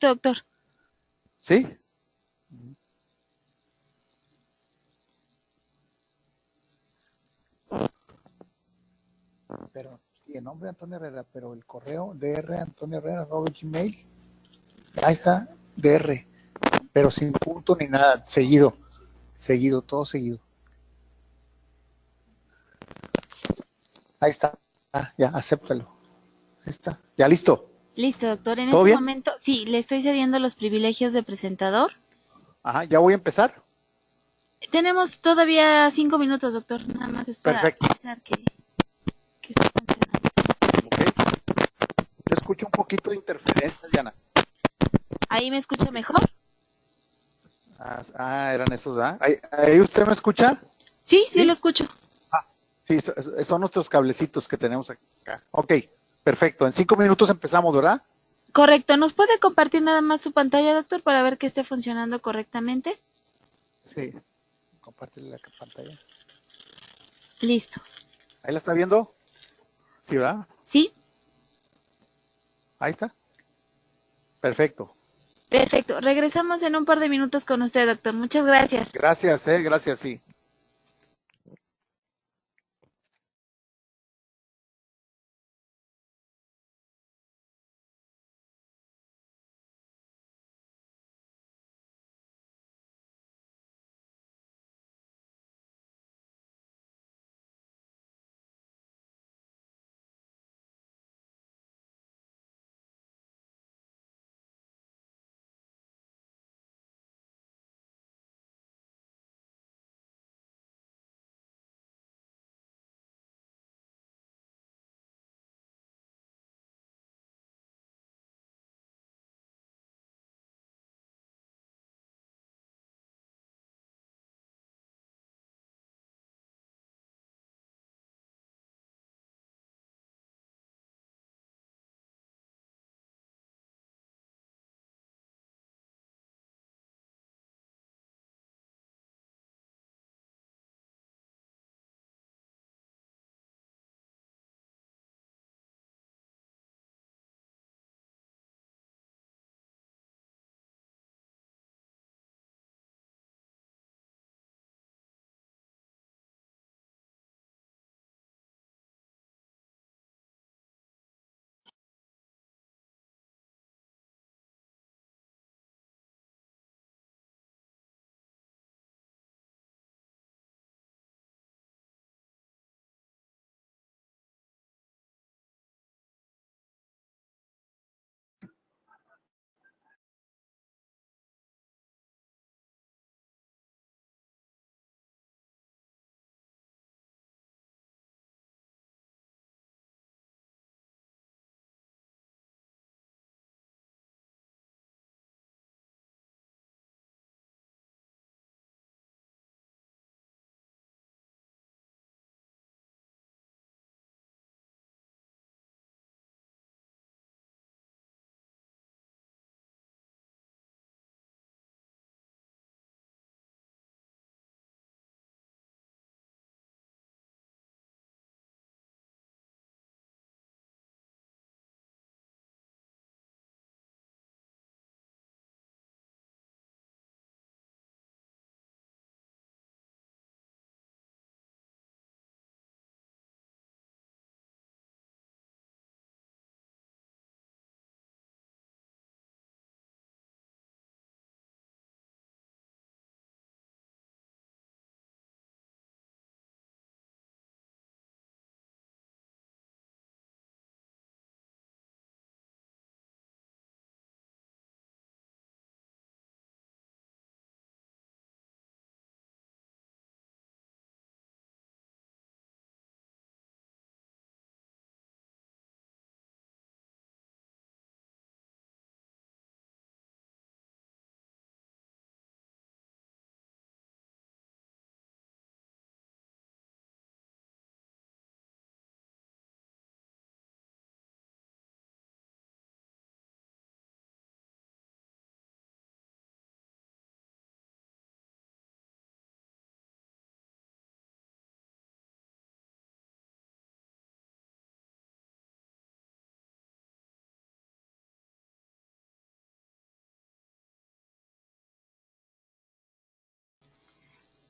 doctor. ¿Sí? Pero sí, el nombre de Antonio Herrera, pero el correo dr Antonio Herrera @gmail. Ahí está, dr, pero sin punto ni nada, seguido, seguido, todo seguido. Ahí está, ya, acéptalo. Ahí está, ya listo. Listo, doctor. En ¿Todo ese bien? momento, sí, le estoy cediendo los privilegios de presentador. Ajá, ya voy a empezar. Tenemos todavía 5 minutos, doctor. Nada más es para Perfecto, avisar que está funcionando. ok. Yo escucho un poquito de interferencia, Diana. ¿Ahí me escucha mejor? Eran esos, ¿verdad? ¿Ahí usted me escucha? Sí, sí lo ¿Sí? escucho. Ah, sí, son nuestros cablecitos que tenemos acá. Ok, perfecto. En 5 minutos empezamos, ¿verdad? Correcto. ¿Nos puede compartir nada más su pantalla, doctor, para ver que esté funcionando correctamente? Sí. Compártele la pantalla. Listo. ¿Ahí la está viendo? Sí, ¿verdad? ¿Sí? Ahí está. Perfecto. Perfecto. Regresamos en un par de minutos con usted, doctor. Muchas gracias. Gracias, sí.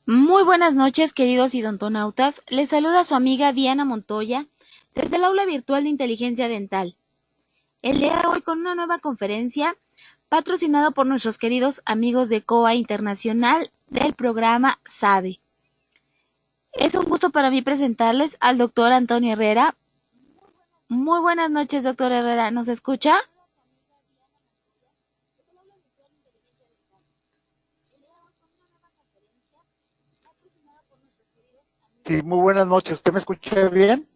Muy buenas noches, queridos idontonautas. Les saluda su amiga Diana Montoya desde el aula virtual de inteligencia dental. El día de hoy con una nueva conferencia patrocinada por nuestros queridos amigos de COA Internacional del programa SABE. Es un gusto para mí presentarles al doctor Antonio Herrera. Muy buenas noches, doctor Herrera. ¿Nos escucha? Sí, muy buenas noches. ¿Usted me escucha bien?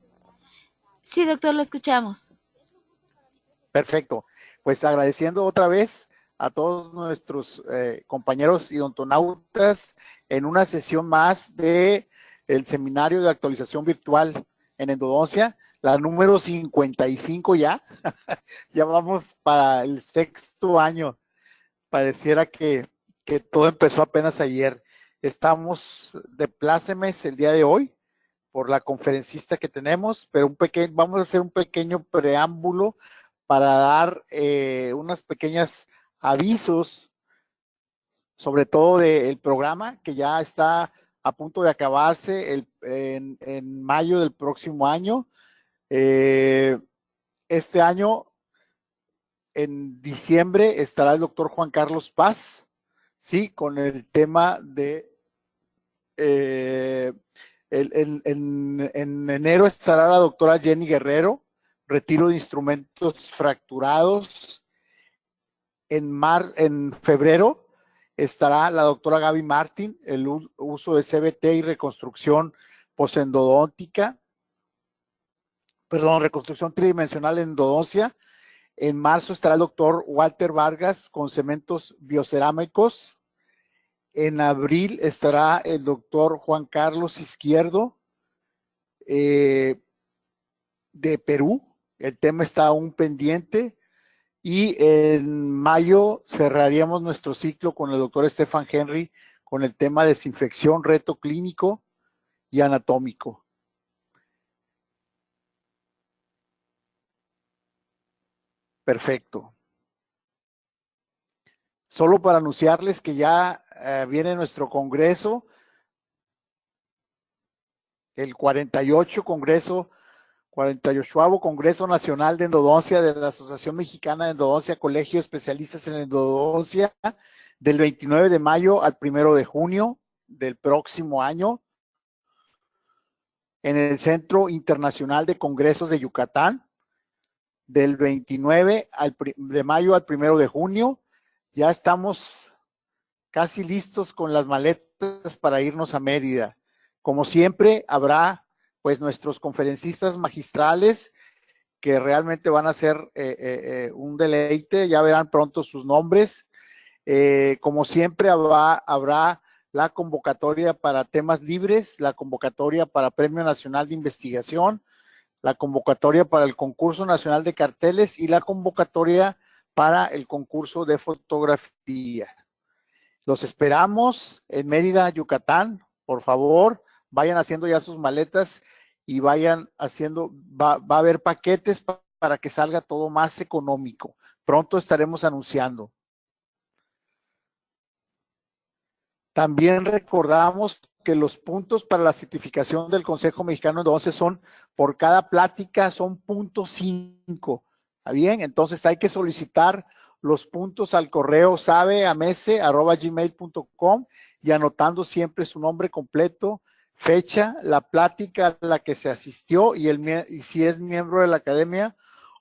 Sí, doctor, lo escuchamos. Perfecto. Pues agradeciendo otra vez a todos nuestros compañeros idontonautas en una sesión más de el seminario de actualización virtual en endodoncia, la número 55 ya. Ya vamos para el sexto año. Pareciera que todo empezó apenas ayer. Estamos de plácemes el día de hoy por la conferencista que tenemos, pero vamos a hacer un pequeño preámbulo para dar unas pequeñas avisos, sobre todo del programa que ya está a punto de acabarse en mayo del próximo año. Este año, en diciembre, estará el doctor Juan Carlos Paz, sí, con el tema de en enero estará la doctora Jenny Guerrero, retiro de instrumentos fracturados. En febrero estará la doctora Gaby Martín, el uso de CBT y reconstrucción posendodóntica, reconstrucción tridimensional en endodoncia. En marzo estará el doctor Walter Vargas con cementos biocerámicos. En abril estará el doctor Juan Carlos Izquierdo de Perú. El tema está aún pendiente. Y en mayo cerraríamos nuestro ciclo con el doctor Stefan Henry con el tema de desinfección, reto clínico y anatómico. Perfecto. Solo para anunciarles que ya viene nuestro congreso, el 48º Congreso Nacional de Endodoncia de la Asociación Mexicana de Endodoncia, Colegio de Especialistas en Endodoncia, del 29 de mayo al 1 de junio del próximo año, en el Centro Internacional de Congresos de Yucatán, del 29 de mayo al 1 de junio. Ya estamos casi listos con las maletas para irnos a Mérida. Como siempre, habrá pues nuestros conferencistas magistrales que realmente van a ser un deleite, ya verán pronto sus nombres. Como siempre, habrá la convocatoria para temas libres, la convocatoria para Premio Nacional de Investigación, la convocatoria para el Concurso Nacional de Carteles y la convocatoria para el concurso de fotografía. Los esperamos en Mérida, Yucatán. Por favor, vayan haciendo ya sus maletas y vayan haciendo, va a haber paquetes para que salga todo más económico. Pronto estaremos anunciando. También recordamos que los puntos para la certificación del Consejo Mexicano de Endodoncia son, por cada plática, son .5. ¿Está bien? Entonces hay que solicitar los puntos al correo sabeamese@gmail.com y anotando siempre su nombre completo, fecha, la plática a la que se asistió y si es miembro de la academia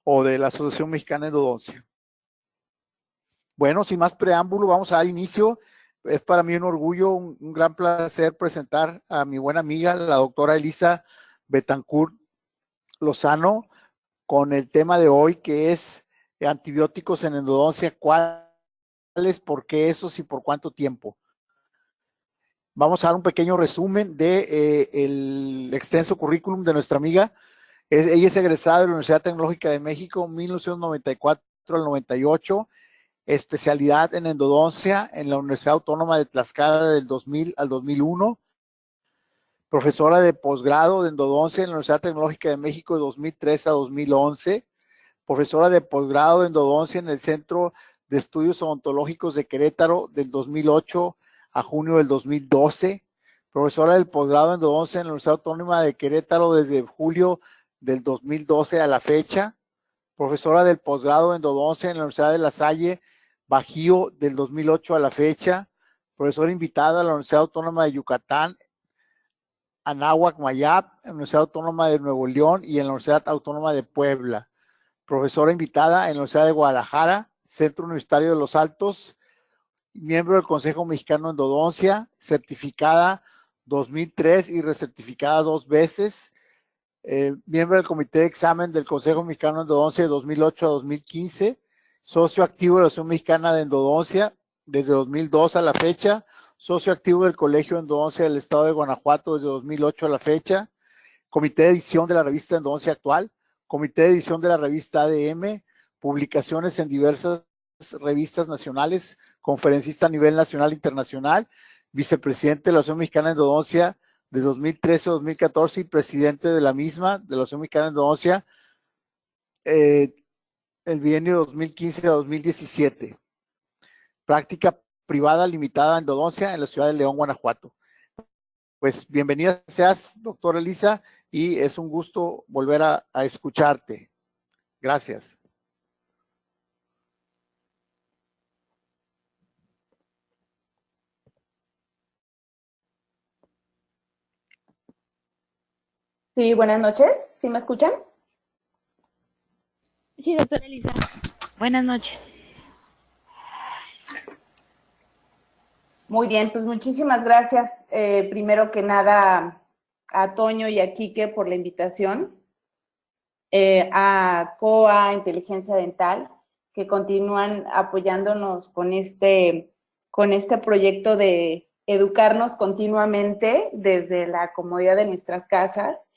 o de la Asociación Mexicana de Endodoncia. Bueno, sin más preámbulo, vamos a dar inicio. Es para mí un orgullo, un gran placer presentar a mi buena amiga, la doctora Elisa Betancourt Lozano, con el tema de hoy, que es antibióticos en endodoncia. ¿Cuáles, por qué esos y por cuánto tiempo? Vamos a dar un pequeño resumen de el extenso currículum de nuestra amiga. Ella es egresada de la Universidad Tecnológica de México, 1994 al 98. Especialidad en endodoncia en la Universidad Autónoma de Tlaxcala del 2000 al 2001, profesora de posgrado de endodoncia en la Universidad Tecnológica de México de 2003 a 2011, profesora de posgrado de endodoncia en el Centro de Estudios Odontológicos de Querétaro del 2008 a junio del 2012, profesora del posgrado en endodoncia en la Universidad Autónoma de Querétaro desde julio del 2012 a la fecha, profesora del posgrado en endodoncia en la Universidad de La Salle, Bajío, del 2008 a la fecha, profesora invitada a la Universidad Autónoma de Yucatán, Anáhuac, Mayap, en la Universidad Autónoma de Nuevo León y en la Universidad Autónoma de Puebla, profesora invitada en la Universidad de Guadalajara, Centro Universitario de Los Altos, miembro del Consejo Mexicano de Endodoncia, certificada 2003 y recertificada 2 veces, miembro del Comité de Examen del Consejo Mexicano de Endodoncia de 2008 a 2015, socio activo de la Asociación Mexicana de Endodoncia desde 2002 a la fecha, socio activo del Colegio de Endodoncia del Estado de Guanajuato desde 2008 a la fecha, comité de edición de la revista Endodoncia Actual, comité de edición de la revista ADM, publicaciones en diversas revistas nacionales, conferencista a nivel nacional e internacional, vicepresidente de la Asociación Mexicana de Endodoncia de 2013 a 2014 y presidente de la misma, de la Asociación Mexicana de Endodoncia, el bienio 2015 a 2017. Práctica privada limitada en endodoncia en la ciudad de León, Guanajuato. Pues bienvenida seas, doctora Elisa, y es un gusto volver a escucharte. Gracias. Sí, buenas noches. ¿Sí me escuchan? Sí, doctora Elisa. Buenas noches. Muy bien, pues muchísimas gracias. Primero que nada, a Toño y a Quique por la invitación. A COA, Inteligencia Dental, que continúan apoyándonos con este proyecto de educarnos continuamente desde la comodidad de nuestras casas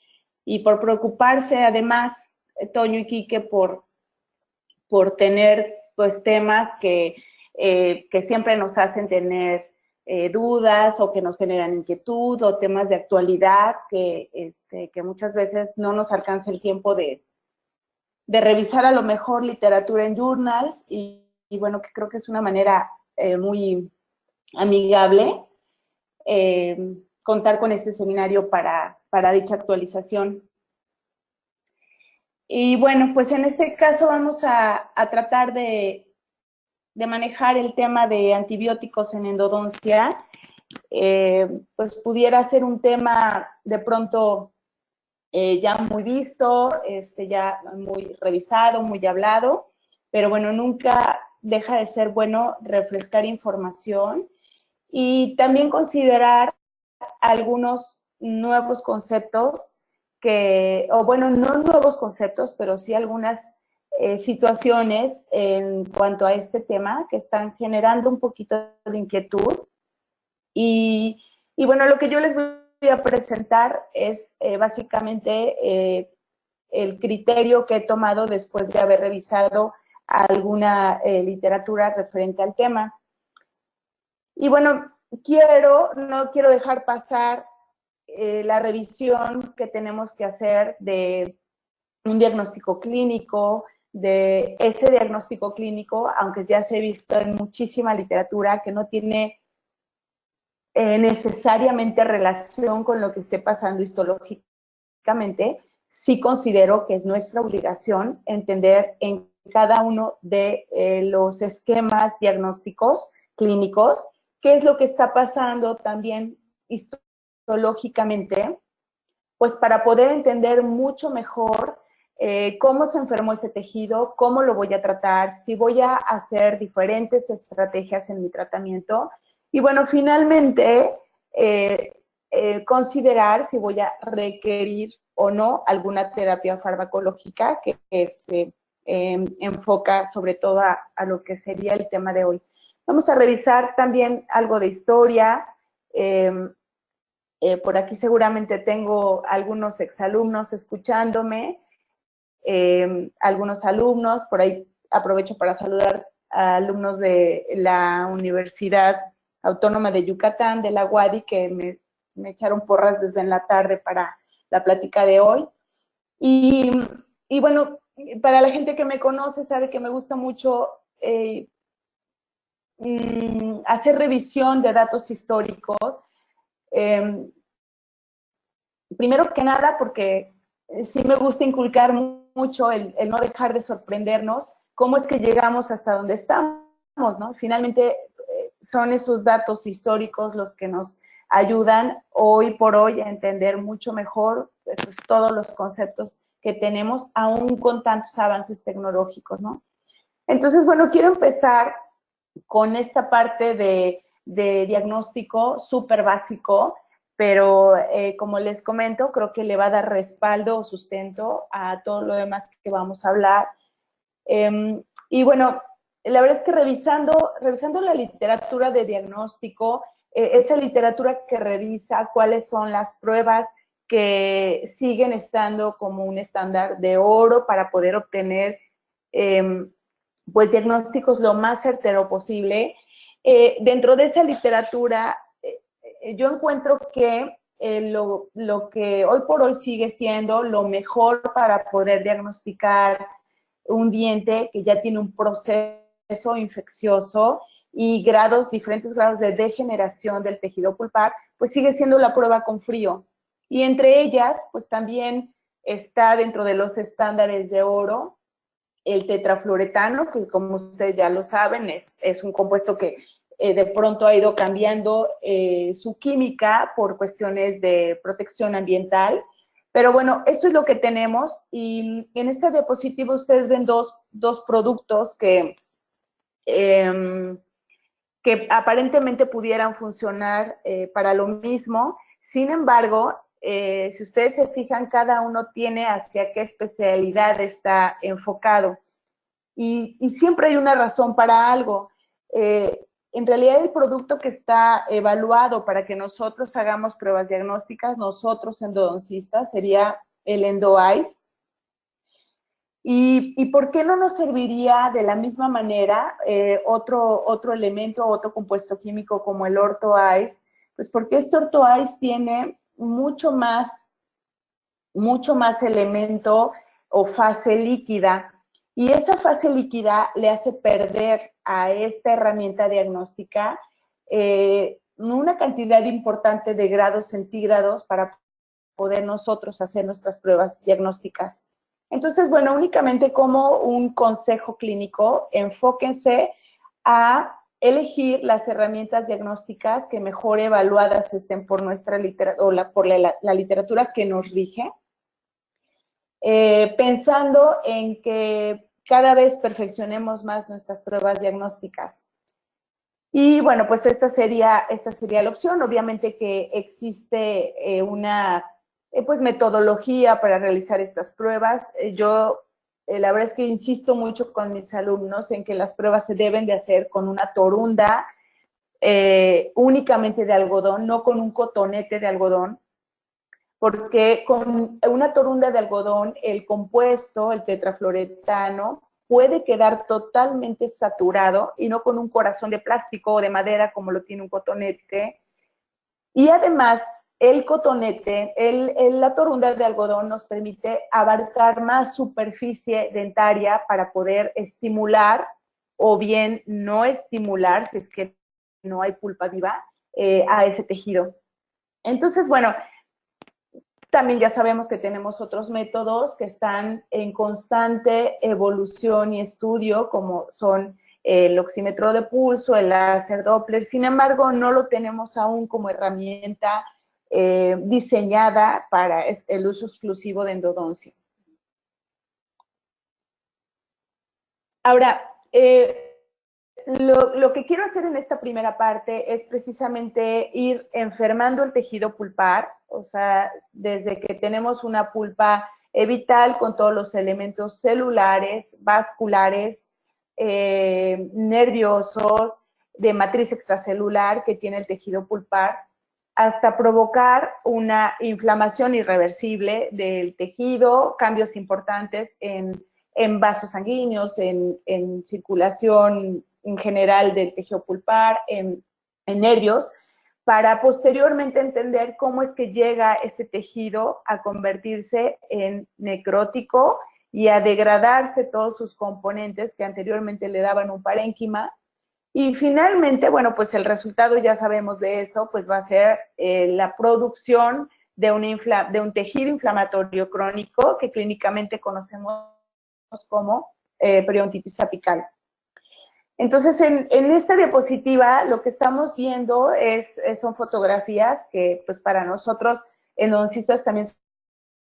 y por preocuparse además, Toño y Quique, por tener pues temas que siempre nos hacen tener dudas o que nos generan inquietud o temas de actualidad que muchas veces no nos alcanza el tiempo de revisar a lo mejor literatura en journals y bueno, que creo que es una manera muy amigable contar con este seminario para dicha actualización. Y bueno, pues en este caso vamos a tratar de manejar el tema de antibióticos en endodoncia. Pues pudiera ser un tema de pronto ya muy visto, ya muy revisado, muy hablado, pero bueno, nunca deja de ser bueno refrescar información y también considerar algunos nuevos conceptos o bueno, no nuevos conceptos, pero sí algunas situaciones en cuanto a este tema que están generando un poquito de inquietud. Y bueno, lo que yo les voy a presentar es básicamente el criterio que he tomado después de haber revisado alguna literatura referente al tema. Y bueno, no quiero dejar pasar la revisión que tenemos que hacer de un diagnóstico clínico, de ese diagnóstico clínico, aunque ya se ha visto en muchísima literatura que no tiene necesariamente relación con lo que esté pasando histológicamente, sí considero que es nuestra obligación entender en cada uno de los esquemas diagnósticos clínicos qué es lo que está pasando también histológicamente, pues para poder entender mucho mejor cómo se enfermó ese tejido, cómo lo voy a tratar, si voy a hacer diferentes estrategias en mi tratamiento. Y bueno, finalmente, considerar si voy a requerir o no alguna terapia farmacológica que se enfoca sobre todo a lo que sería el tema de hoy. Vamos a revisar también algo de historia. Por aquí seguramente tengo algunos exalumnos escuchándome, algunos alumnos, por ahí aprovecho para saludar a alumnos de la Universidad Autónoma de Yucatán, de la UADY, que me echaron porras desde en la tarde para la plática de hoy. Y bueno, para la gente que me conoce sabe que me gusta mucho hacer revisión de datos históricos. Primero que nada, porque sí me gusta inculcar mucho el no dejar de sorprendernos cómo es que llegamos hasta donde estamos, ¿no? Finalmente son esos datos históricos los que nos ayudan hoy por hoy a entender mucho mejor pues, todos los conceptos que tenemos, aún con tantos avances tecnológicos, ¿no? Entonces, bueno, quiero empezar con esta parte de diagnóstico súper básico, pero como les comento, creo que le va a dar respaldo o sustento a todo lo demás que vamos a hablar. Y bueno, la verdad es que revisando la literatura de diagnóstico, esa literatura que revisa cuáles son las pruebas que siguen estando como un estándar de oro para poder obtener pues diagnósticos lo más certero posible. Dentro de esa literatura, yo encuentro que lo que hoy por hoy sigue siendo lo mejor para poder diagnosticar un diente que ya tiene un proceso infeccioso y diferentes grados de degeneración del tejido pulpar, pues sigue siendo la prueba con frío. Y entre ellas, pues también está dentro de los estándares de oro el tetrafluoretano, que como ustedes ya lo saben, es un compuesto que de pronto ha ido cambiando su química por cuestiones de protección ambiental. Pero bueno, esto es lo que tenemos y en esta diapositiva ustedes ven dos productos que aparentemente pudieran funcionar para lo mismo. Sin embargo, si ustedes se fijan, cada uno tiene hacia qué especialidad está enfocado. Y siempre hay una razón para algo. En realidad el producto que está evaluado para que nosotros hagamos pruebas diagnósticas, nosotros endodoncistas, sería el EndoEyes. ¿Y por qué no nos serviría de la misma manera otro elemento, otro compuesto químico como el OrthoEyes? Pues porque este OrthoEyes tiene mucho más elemento o fase líquida. Y esa fase líquida le hace perder a esta herramienta diagnóstica una cantidad importante de grados centígrados para poder nosotros hacer nuestras pruebas diagnósticas. Entonces, bueno, únicamente como un consejo clínico, enfóquense a elegir las herramientas diagnósticas que mejor evaluadas estén por nuestra literatura o por la literatura que nos rige, pensando en que cada vez perfeccionemos más nuestras pruebas diagnósticas. Y bueno, pues esta sería la opción. Obviamente que existe una pues metodología para realizar estas pruebas. Yo la verdad es que insisto mucho con mis alumnos en que las pruebas se deben de hacer con una torunda únicamente de algodón, no con un cotonete de algodón, porque con una torunda de algodón el compuesto, el tetrafluoretano, puede quedar totalmente saturado y no con un corazón de plástico o de madera como lo tiene un cotonete. Y además, el cotonete, la torunda de algodón nos permite abarcar más superficie dentaria para poder estimular o bien no estimular, si es que no hay pulpa viva, a ese tejido. Entonces, bueno, también ya sabemos que tenemos otros métodos que están en constante evolución y estudio, como son el oxímetro de pulso, el láser Doppler. Sin embargo, no lo tenemos aún como herramienta diseñada para el uso exclusivo de endodoncia. Ahora, lo que quiero hacer en esta primera parte es precisamente ir enfermando el tejido pulpar, o sea, desde que tenemos una pulpa vital con todos los elementos celulares, vasculares, nerviosos, de matriz extracelular que tiene el tejido pulpar, hasta provocar una inflamación irreversible del tejido, cambios importantes en vasos sanguíneos, en circulación en general del tejido pulpar, en nervios, para posteriormente entender cómo es que llega ese tejido a convertirse en necrótico y a degradarse todos sus componentes que anteriormente le daban un parénquima Y finalmente, bueno, pues el resultado, ya sabemos de eso, pues va a ser la producción de un tejido inflamatorio crónico que clínicamente conocemos como periodontitis apical. Entonces, en esta diapositiva lo que estamos viendo son fotografías que, pues, para nosotros endodoncistas también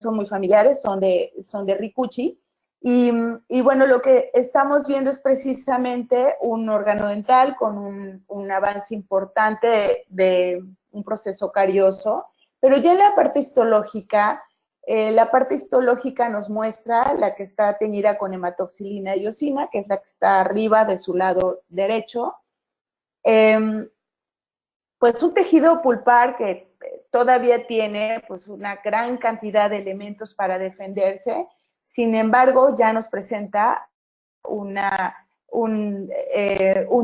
son muy familiares, son de Ricucci. Y bueno, lo que estamos viendo es precisamente un órgano dental con un avance importante de un proceso carioso, pero ya en la parte histológica nos muestra la que está teñida con hematoxilina y eosina, que es la que está arriba de su lado derecho. Pues un tejido pulpar que todavía tiene pues una gran cantidad de elementos para defenderse, sin embargo ya nos presenta un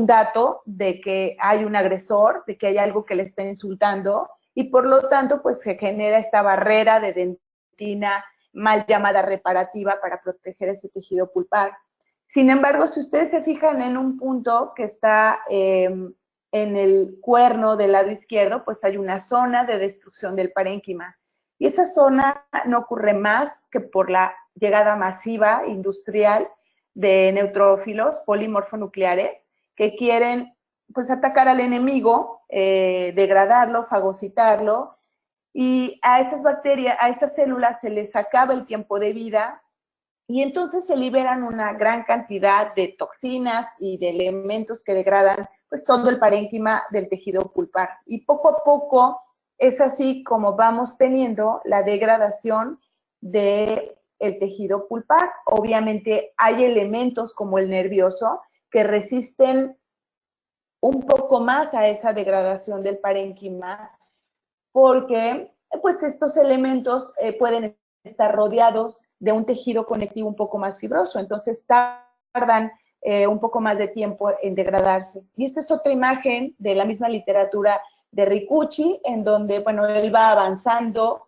dato de que hay un agresor, de que hay algo que le está insultando y por lo tanto pues se genera esta barrera de dentina mal llamada reparativa para proteger ese tejido pulpar. Sin embargo, si ustedes se fijan en un punto que está en el cuerno del lado izquierdo, pues hay una zona de destrucción del parénquima. Y esa zona no ocurre más que por la llegada masiva industrial de neutrófilos polimorfonucleares que quieren pues atacar al enemigo, degradarlo, fagocitarlo, y a esas bacterias, a estas células se les acaba el tiempo de vida y entonces se liberan una gran cantidad de toxinas y de elementos que degradan pues todo el parénquima del tejido pulpar. Y poco a poco es así como vamos teniendo la degradación del tejido pulpar. Obviamente hay elementos como el nervioso que resisten un poco más a esa degradación del parénquima porque pues estos elementos pueden estar rodeados de un tejido conectivo un poco más fibroso, entonces tardan un poco más de tiempo en degradarse. Y esta es otra imagen de la misma literatura de Ricucci, en donde, bueno, él va avanzando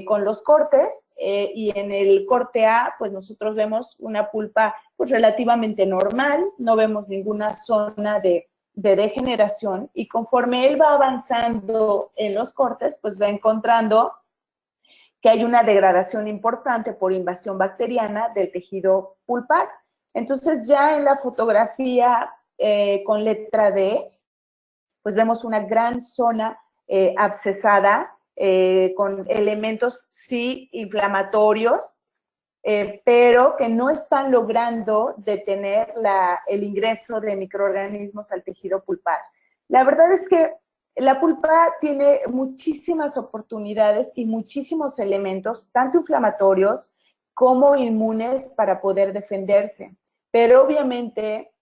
con los cortes, y en el corte A, pues nosotros vemos una pulpa pues relativamente normal, no vemos ninguna zona de degeneración, y conforme él va avanzando en los cortes, pues va encontrando que hay una degradación importante por invasión bacteriana del tejido pulpar. Entonces ya en la fotografía con letra D, pues vemos una gran zona abscesada con elementos sí inflamatorios, pero que no están logrando detener el ingreso de microorganismos al tejido pulpar. La verdad es que la pulpa tiene muchísimas oportunidades y muchísimos elementos, tanto inflamatorios como inmunes, para poder defenderse. Pero obviamente,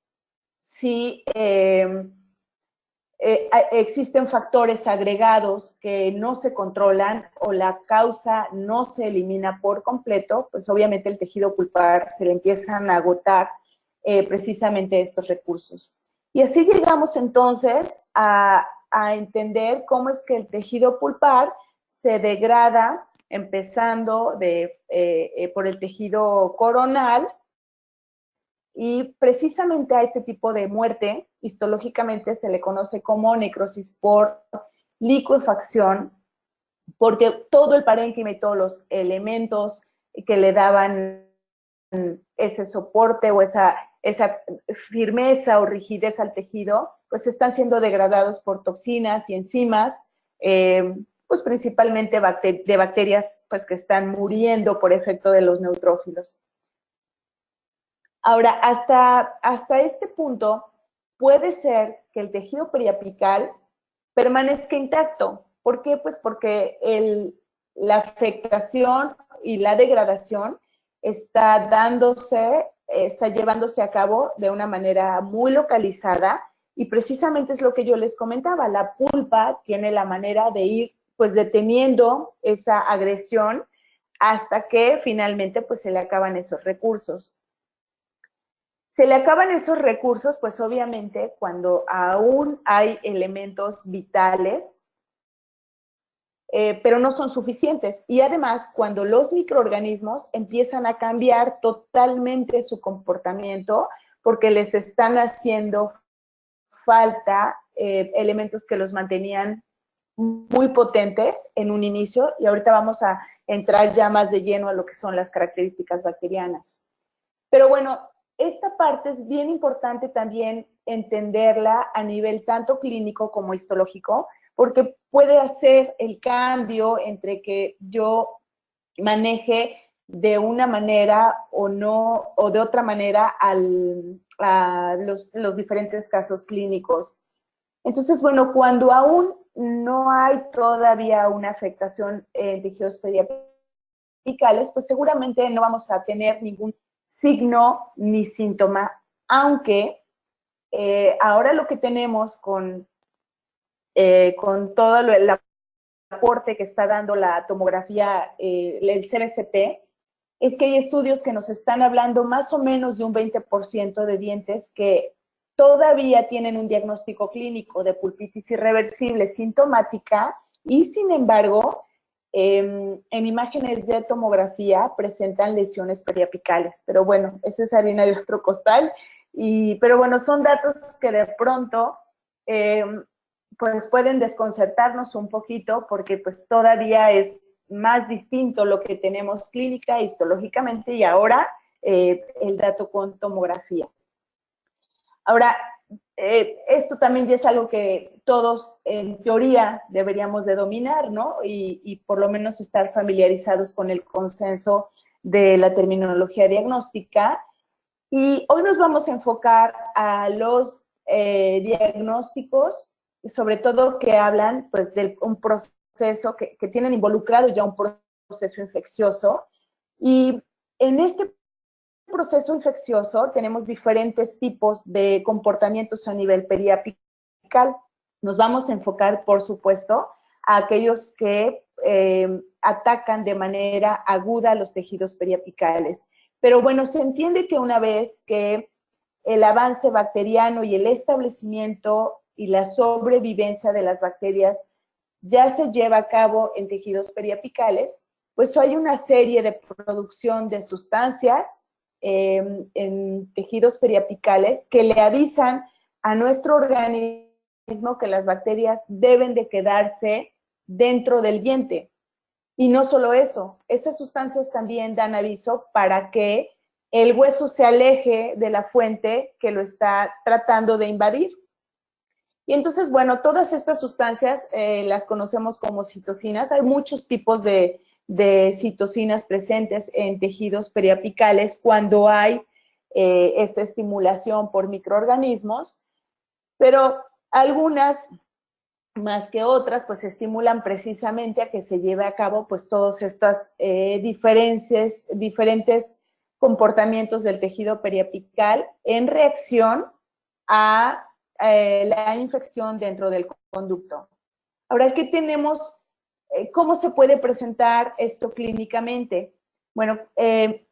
sí existen factores agregados que no se controlan o la causa no se elimina por completo, pues obviamente el tejido pulpar se le empiezan a agotar precisamente estos recursos. Y así llegamos entonces a entender cómo es que el tejido pulpar se degrada, empezando por el tejido coronal, y precisamente a este tipo de muerte, histológicamente se le conoce como necrosis por licuefacción, porque todo el parénquima y todos los elementos que le daban ese soporte o esa firmeza o rigidez al tejido, pues están siendo degradados por toxinas y enzimas, pues principalmente de bacterias pues que están muriendo por efecto de los neutrófilos. Ahora, hasta este punto, puede ser que el tejido periapical permanezca intacto. ¿Por qué? Pues porque la afectación y la degradación está llevándose a cabo de una manera muy localizada, y precisamente es lo que yo les comentaba, la pulpa tiene la manera de ir pues deteniendo esa agresión hasta que finalmente pues se le acaban esos recursos. Se le acaban esos recursos, pues obviamente cuando aún hay elementos vitales, pero no son suficientes. Y además, cuando los microorganismos empiezan a cambiar totalmente su comportamiento, porque les están haciendo falta elementos que los mantenían muy potentes en un inicio, y ahorita vamos a entrar ya más de lleno a lo que son las características bacterianas. Pero bueno, esta parte es bien importante también entenderla a nivel tanto clínico como histológico, porque puede hacer el cambio entre que yo maneje de una manera o no, o de otra manera a los diferentes casos clínicos. Entonces, bueno, cuando aún no hay todavía una afectación en tejidos periapicales, pues seguramente no vamos a tener ningún signo ni síntoma, aunque ahora lo que tenemos con todo el aporte que está dando la tomografía, el CBCT, es que hay estudios que nos están hablando más o menos de un 20% de dientes que todavía tienen un diagnóstico clínico de pulpitis irreversible sintomática y, sin embargo, en imágenes de tomografía presentan lesiones periapicales. Pero bueno, eso es harina de otro costal. Pero bueno, son datos que de pronto pues pueden desconcertarnos un poquito porque pues todavía es más distinto lo que tenemos clínica, histológicamente, y ahora el dato con tomografía. Ahora, esto también ya es algo que todos en teoría deberíamos de dominar, ¿no? Y por lo menos estar familiarizados con el consenso de la terminología diagnóstica. Y hoy nos vamos a enfocar a los diagnósticos, sobre todo que hablan pues de un proceso que tienen involucrado ya un proceso infeccioso. Y en este proceso infeccioso tenemos diferentes tipos de comportamientos a nivel periapical. Nos vamos a enfocar, por supuesto, a aquellos que atacan de manera aguda los tejidos periapicales. Pero bueno, se entiende que una vez que el avance bacteriano y el establecimiento y la sobrevivencia de las bacterias ya se lleva a cabo en tejidos periapicales, pues hay una serie de producción de sustancias en tejidos periapicales que le avisan a nuestro organismo que las bacterias deben de quedarse dentro del diente. Y no solo eso, esas sustancias también dan aviso para que el hueso se aleje de la fuente que lo está tratando de invadir. Y entonces, bueno, todas estas sustancias las conocemos como citocinas. Hay muchos tipos de citocinas presentes en tejidos periapicales cuando hay esta estimulación por microorganismos, pero algunas más que otras, pues estimulan precisamente a que se lleve a cabo pues todos estos diferentes comportamientos del tejido periapical en reacción a la infección dentro del conducto. Ahora, ¿qué tenemos? ¿Cómo se puede presentar esto clínicamente? Bueno,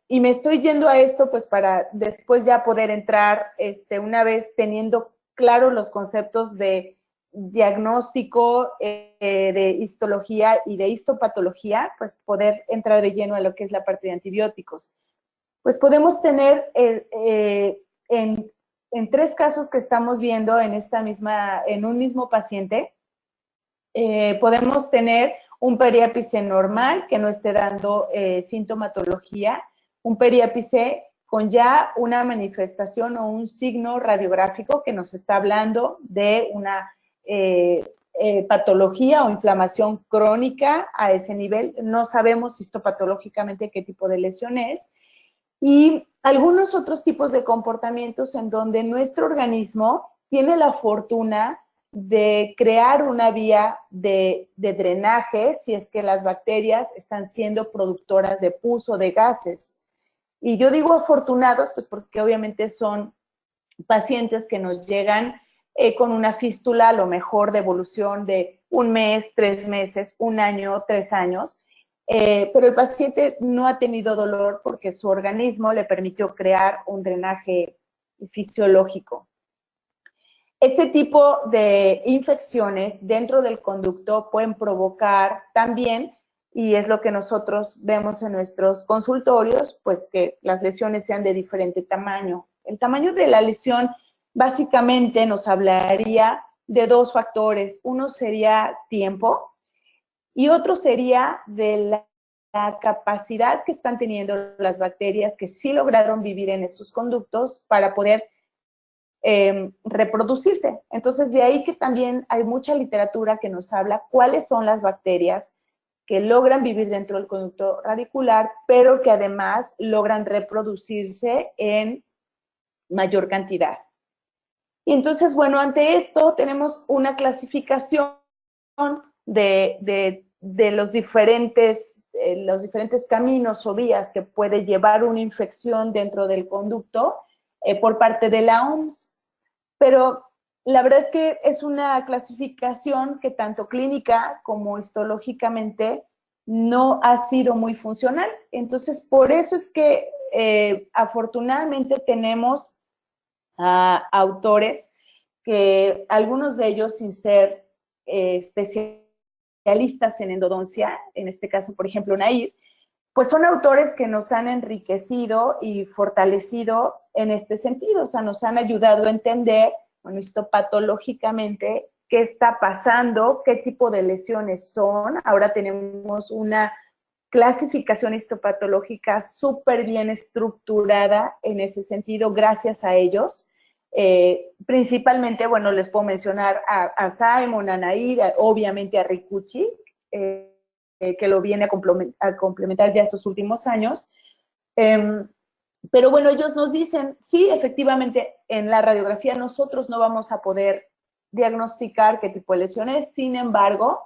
y me estoy yendo a esto pues para después ya poder entrar una vez teniendo claro los conceptos de diagnóstico, de histología y de histopatología, pues poder entrar de lleno a lo que es la parte de antibióticos. Pues podemos tener en tres casos que estamos viendo en un mismo paciente, podemos tener un periápice normal que no esté dando sintomatología, un periápice con ya una manifestación o un signo radiográfico que nos está hablando de una patología o inflamación crónica a ese nivel. No sabemos histopatológicamente qué tipo de lesión es. Y algunos otros tipos de comportamientos en donde nuestro organismo tiene la fortuna de crear una vía de drenaje si es que las bacterias están siendo productoras de pus o de gases. Y yo digo afortunados, pues porque obviamente son pacientes que nos llegan con una fístula, a lo mejor de evolución de 1 mes, 3 meses, 1 año, 3 años, pero el paciente no ha tenido dolor porque su organismo le permitió crear un drenaje fisiológico. Este tipo de infecciones dentro del conducto pueden provocar también, y es lo que nosotros vemos en nuestros consultorios, pues que las lesiones sean de diferente tamaño. El tamaño de la lesión básicamente nos hablaría de dos factores. Uno sería tiempo y otro sería de la capacidad que están teniendo las bacterias que sí lograron vivir en estos conductos para poder reproducirse. Entonces, de ahí que también hay mucha literatura que nos habla cuáles son las bacterias que logran vivir dentro del conducto radicular, pero que además logran reproducirse en mayor cantidad. Y entonces, bueno, ante esto tenemos una clasificación de los diferentes caminos o vías que puede llevar una infección dentro del conducto por parte de la OMS. Pero la verdad es que es una clasificación que tanto clínica como histológicamente no ha sido muy funcional. Entonces, por eso es que afortunadamente tenemos autores que algunos de ellos, sin ser especialistas en endodoncia, en este caso, por ejemplo, Nair, pues son autores que nos han enriquecido y fortalecido en este sentido, o sea, nos han ayudado a entender, bueno, histopatológicamente, qué está pasando, qué tipo de lesiones son. Ahora tenemos una clasificación histopatológica súper bien estructurada en ese sentido, gracias a ellos. Principalmente, bueno, les puedo mencionar a Simon, a Nair, obviamente a Rikuchi, que lo viene a complementar ya estos últimos años. Pero bueno, ellos nos dicen, sí, efectivamente, en la radiografía nosotros no vamos a poder diagnosticar qué tipo de lesión es, sin embargo,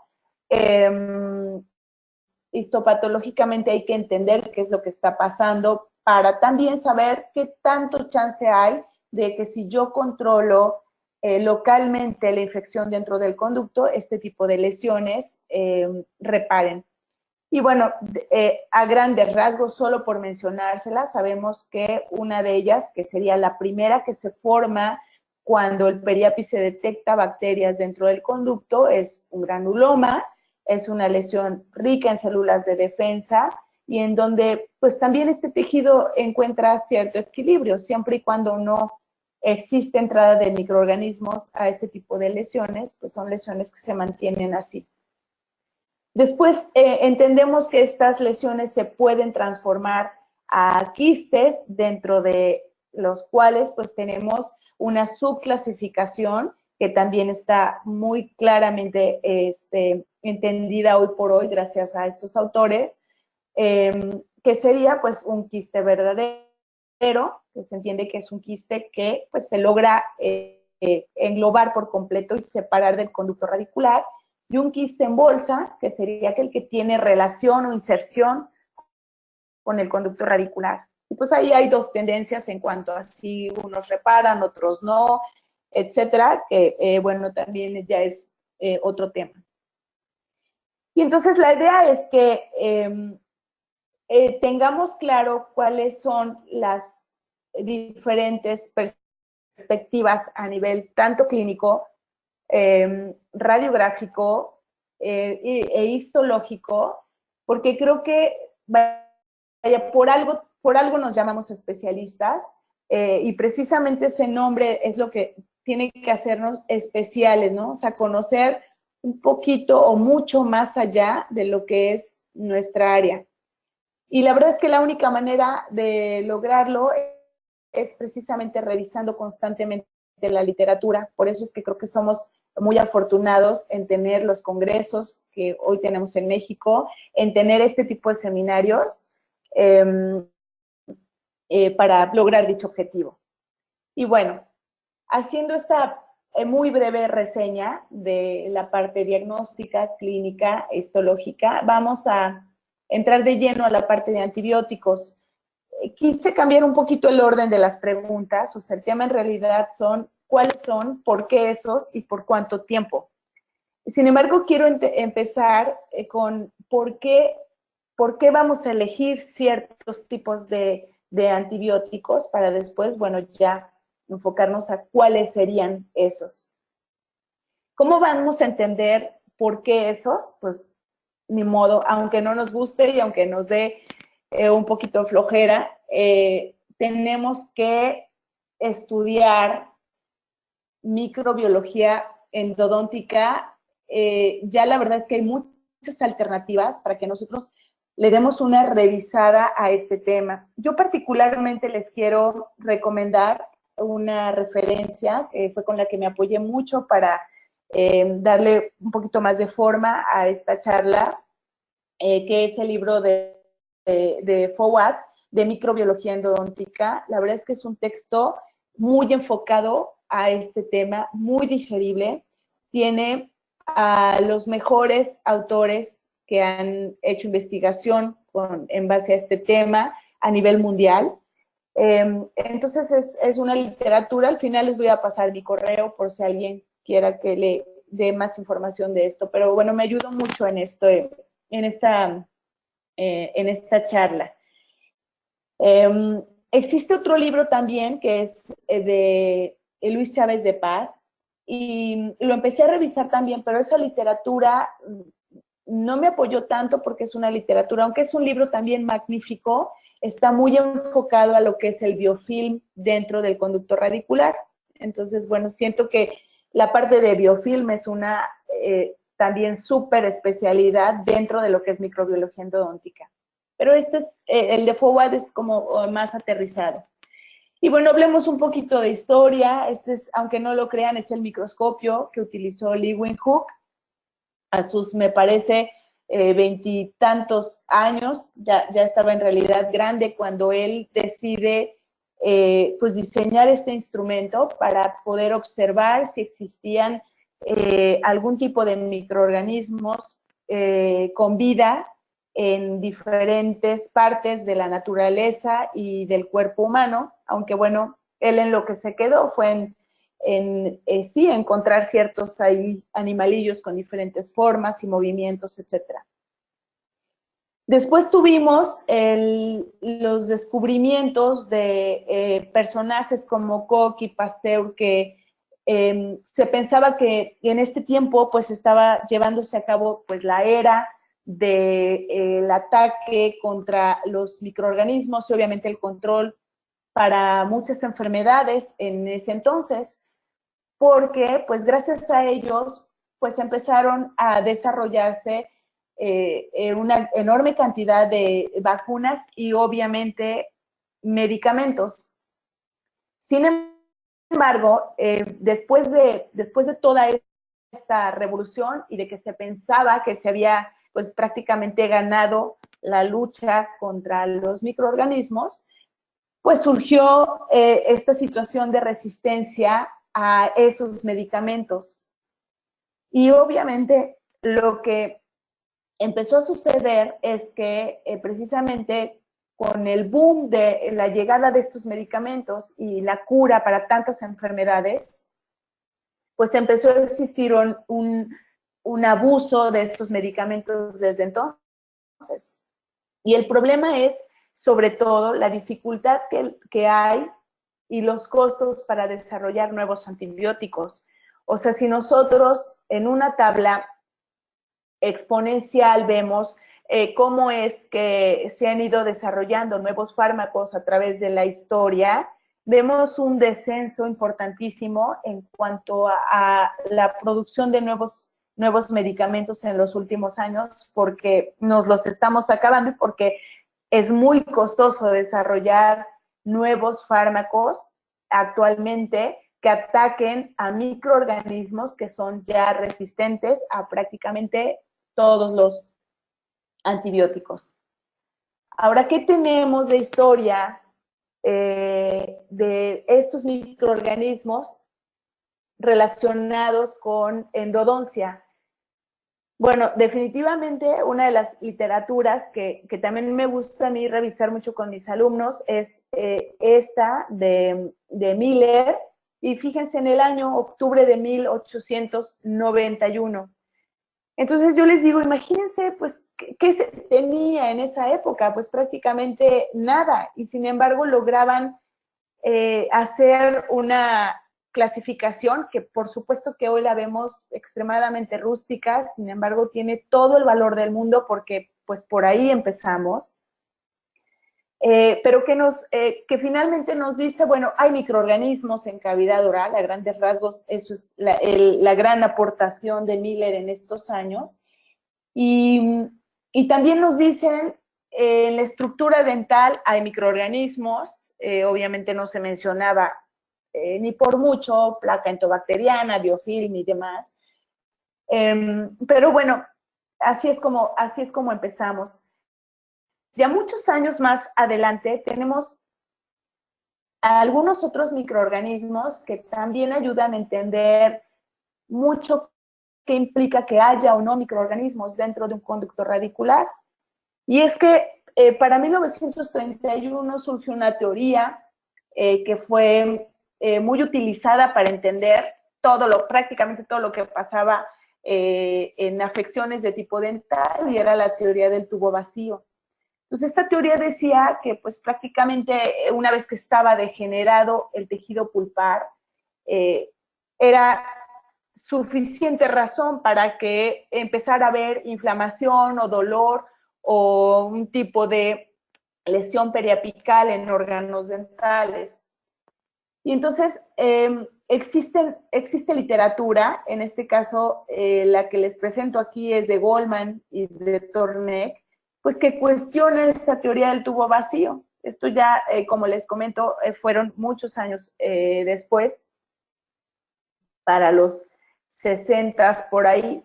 histopatológicamente hay que entender qué es lo que está pasando para también saber qué tanto chance hay de que si yo controlo localmente la infección dentro del conducto, este tipo de lesiones reparen. Y bueno, a grandes rasgos, solo por mencionárselas, sabemos que una de ellas, que sería la primera que se forma cuando el periápice detecta bacterias dentro del conducto, es un granuloma, es una lesión rica en células de defensa y en donde pues también este tejido encuentra cierto equilibrio, siempre y cuando no existe entrada de microorganismos a este tipo de lesiones, pues son lesiones que se mantienen así. Después entendemos que estas lesiones se pueden transformar a quistes, dentro de los cuales pues tenemos una subclasificación que también está muy claramente entendida hoy por hoy gracias a estos autores, que sería pues un quiste verdadero, que se entiende que es un quiste que pues se logra englobar por completo y separar del conducto radicular, y un quiste en bolsa, que sería aquel que tiene relación o inserción con el conducto radicular. Y pues ahí hay dos tendencias en cuanto a si unos reparan, otros no, etcétera, que bueno, también ya es otro tema. Y entonces la idea es que tengamos claro cuáles son las diferentes perspectivas a nivel tanto clínico, radiográfico e histológico, porque creo que vaya, por algo nos llamamos especialistas, y precisamente ese nombre es lo que tiene que hacernos especiales, ¿no? O sea, conocer un poquito o mucho más allá de lo que es nuestra área. Y la verdad es que la única manera de lograrlo es precisamente revisando constantemente la literatura. Por eso es que creo que somos muy afortunados en tener los congresos que hoy tenemos en México, en tener este tipo de seminarios para lograr dicho objetivo. Y bueno, haciendo esta muy breve reseña de la parte diagnóstica, clínica, histológica, vamos a entrar de lleno a la parte de antibióticos. Quise cambiar un poquito el orden de las preguntas, o sea, el tema en realidad son cuáles son, por qué esos y por cuánto tiempo. Sin embargo, quiero empezar con por qué vamos a elegir ciertos tipos de antibióticos para después, bueno, ya enfocarnos a cuáles serían esos. ¿Cómo vamos a entender por qué esos? Pues ni modo, aunque no nos guste y aunque nos dé un poquito flojera, tenemos que estudiar microbiología endodóntica, ya la verdad es que hay muchas alternativas para que nosotros le demos una revisada a este tema. Yo particularmente les quiero recomendar una referencia que fue con la que me apoyé mucho para darle un poquito más de forma a esta charla, que es el libro de FOAD, de microbiología endodóntica. La verdad es que es un texto muy enfocado a este tema, muy digerible. Tiene a los mejores autores que han hecho investigación en base a este tema a nivel mundial. Entonces es una literatura. Al final les voy a pasar mi correo por si alguien quiera que le dé más información de esto, pero bueno, me ayudó mucho en esta charla. Existe otro libro también que es de Luis Chávez de Paz, y lo empecé a revisar también, pero esa literatura no me apoyó tanto porque es una literatura, aunque es un libro también magnífico, está muy enfocado a lo que es el biofilm dentro del conducto radicular. Entonces, bueno, siento que la parte de biofilm es una también súper especialidad dentro de lo que es microbiología endodóntica. Pero el de FOAD es como más aterrizado. Y bueno, hablemos un poquito de historia. Aunque no lo crean, es el microscopio que utilizó Leeuwenhoek a sus, me parece, 20 años. Ya estaba en realidad grande cuando él decide pues diseñar este instrumento para poder observar si existían algún tipo de microorganismos con vida en diferentes partes de la naturaleza y del cuerpo humano, aunque bueno, él en lo que se quedó fue sí, encontrar ciertos ahí animalillos con diferentes formas y movimientos, etc. Después tuvimos los descubrimientos de personajes como Koch y Pasteur, que se pensaba que en este tiempo pues estaba llevándose a cabo pues la era del ataque contra los microorganismos y obviamente el control para muchas enfermedades en ese entonces, porque pues gracias a ellos pues empezaron a desarrollarse una enorme cantidad de vacunas y obviamente medicamentos. Sin embargo, después de toda esta revolución y de que se pensaba que se había pues prácticamente ganado la lucha contra los microorganismos, pues surgió esta situación de resistencia a esos medicamentos. Y obviamente lo que empezó a suceder es que precisamente con el boom de la llegada de estos medicamentos y la cura para tantas enfermedades, pues empezó a existir un abuso de estos medicamentos desde entonces. Y el problema es, sobre todo, la dificultad que hay y los costos para desarrollar nuevos antibióticos. O sea, si nosotros en una tabla exponencial vemos cómo es que se han ido desarrollando nuevos fármacos a través de la historia, vemos un descenso importantísimo en cuanto a la producción de nuevos medicamentos en los últimos años, porque nos los estamos acabando y porque es muy costoso desarrollar nuevos fármacos actualmente que ataquen a microorganismos que son ya resistentes a prácticamente todos los antibióticos. Ahora, ¿qué tenemos de historia de estos microorganismos relacionados con endodoncia? Bueno, definitivamente una de las literaturas que también me gusta a mí revisar mucho con mis alumnos es esta de Miller, y fíjense en el año octubre de 1891. Entonces yo les digo, imagínense, pues, ¿qué se tenía en esa época? Pues prácticamente nada, y sin embargo lograban hacer una clasificación que por supuesto que hoy la vemos extremadamente rústica, sin embargo tiene todo el valor del mundo porque pues por ahí empezamos. pero que finalmente nos dice, bueno, hay microorganismos en cavidad oral, a grandes rasgos, eso es la gran aportación de Miller en estos años, y también nos dicen, en la estructura dental hay microorganismos, obviamente no se mencionaba ni por mucho placa entobacteriana, biofilm y demás, pero bueno, así es como empezamos. Ya muchos años más adelante tenemos algunos otros microorganismos que también ayudan a entender mucho qué implica que haya o no microorganismos dentro de un conducto radicular. Y es que para 1931 surgió una teoría que fue muy utilizada para entender prácticamente todo lo que pasaba en afecciones de tipo dental, y era la teoría del tubo vacío. Entonces, esta teoría decía que pues prácticamente una vez que estaba degenerado el tejido pulpar, era suficiente razón para que empezara a haber inflamación o dolor o un tipo de lesión periapical en órganos dentales. Y entonces existe literatura, en este caso la que les presento aquí es de Goldman y de Tornek, pues que cuestiona esta teoría del tubo vacío. Esto ya, como les comento, fueron muchos años después, para los 60 por ahí.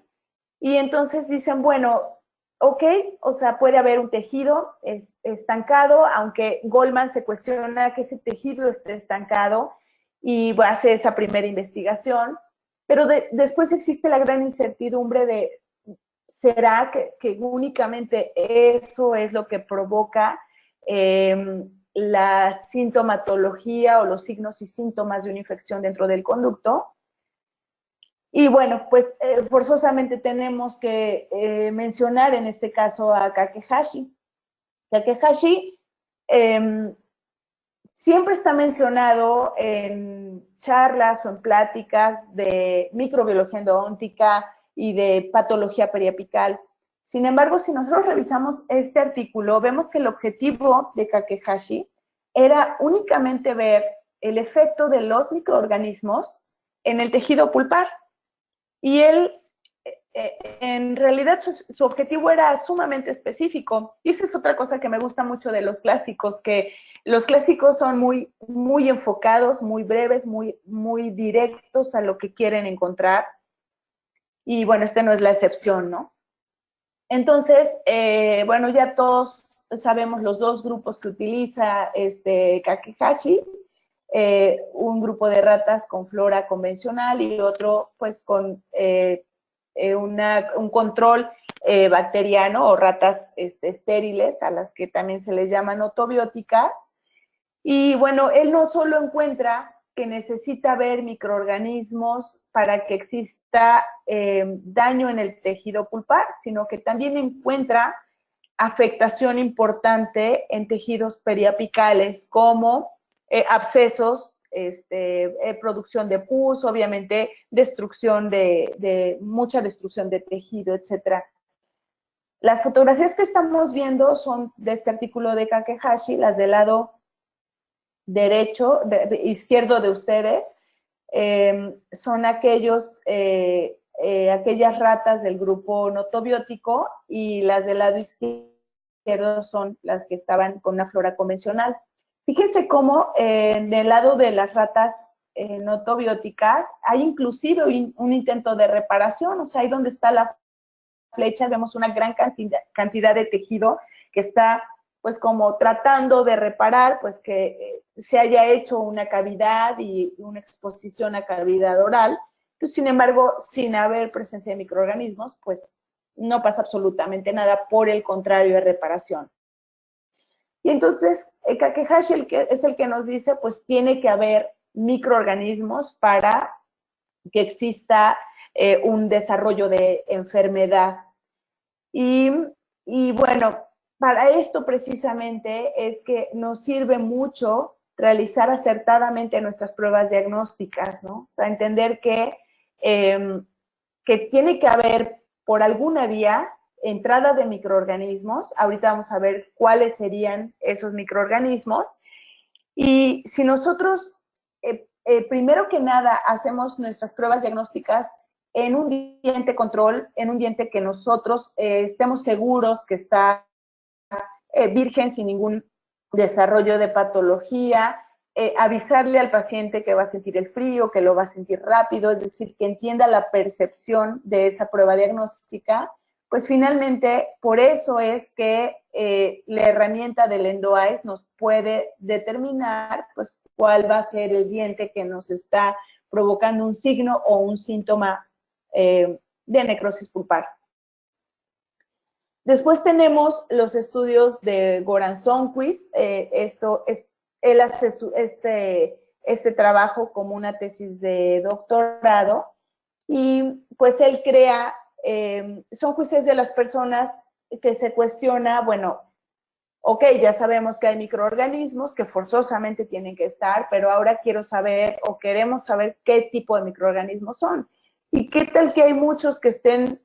Y entonces dicen, bueno, ok, o sea, puede haber un tejido estancado, aunque Goldman se cuestiona que ese tejido esté estancado y hace esa primera investigación, pero después existe la gran incertidumbre de, ¿será que únicamente eso es lo que provoca la sintomatología o los signos y síntomas de una infección dentro del conducto? Y bueno, pues forzosamente tenemos que mencionar en este caso a Kakehashi. Kakehashi siempre está mencionado en charlas o en pláticas de microbiología endodóntica y de patología periapical. Sin embargo, si nosotros revisamos este artículo, vemos que el objetivo de Kakehashi era únicamente ver el efecto de los microorganismos en el tejido pulpar. Y él, en realidad, su objetivo era sumamente específico. Y esa es otra cosa que me gusta mucho de los clásicos, que los clásicos son muy, muy enfocados, muy breves, muy, muy directos a lo que quieren encontrar. Y bueno, este no es la excepción, ¿no? Entonces, bueno, ya todos sabemos los dos grupos que utiliza Kakehashi. Un grupo de ratas con flora convencional y otro pues con un control bacteriano o ratas estériles, a las que también se les llaman otobióticas. Y bueno, él no solo encuentra que necesita ver microorganismos para que exista daño en el tejido pulpar, sino que también encuentra afectación importante en tejidos periapicales como abscesos, producción de pus, obviamente mucha destrucción de tejido, etc. Las fotografías que estamos viendo son de este artículo de Kakehashi, las del lado derecho, izquierdo de ustedes, son aquellas ratas del grupo notobiótico, y las del lado izquierdo son las que estaban con una flora convencional. Fíjense cómo en el lado de las ratas notobióticas hay inclusive un intento de reparación, o sea, ahí donde está la flecha vemos una gran cantidad de tejido que está pues como tratando de reparar, pues que se haya hecho una cavidad y una exposición a cavidad oral. Pues, sin embargo, sin haber presencia de microorganismos, pues no pasa absolutamente nada, por el contrario, de reparación. Y entonces, Kakehashi es el que nos dice, pues tiene que haber microorganismos para que exista un desarrollo de enfermedad. Y bueno, para esto precisamente es que nos sirve mucho realizar acertadamente nuestras pruebas diagnósticas, ¿no? O sea, entender que tiene que haber por alguna vía entrada de microorganismos. Ahorita vamos a ver cuáles serían esos microorganismos. Y si nosotros, primero que nada, hacemos nuestras pruebas diagnósticas en un diente control, en un diente que nosotros estemos seguros que está virgen, sin ningún desarrollo de patología, avisarle al paciente que va a sentir el frío, que lo va a sentir rápido, es decir, que entienda la percepción de esa prueba diagnóstica, pues finalmente por eso es que la herramienta del EndoEyes nos puede determinar pues cuál va a ser el diente que nos está provocando un signo o un síntoma de necrosis pulpar. Después tenemos los estudios de Goran Sundquist. Él hace este trabajo como una tesis de doctorado y pues él crea, Sundquist es de las personas que se cuestiona, bueno, ok, ya sabemos que hay microorganismos que forzosamente tienen que estar, pero ahora quiero saber o queremos saber qué tipo de microorganismos son. ¿Y qué tal que hay muchos que estén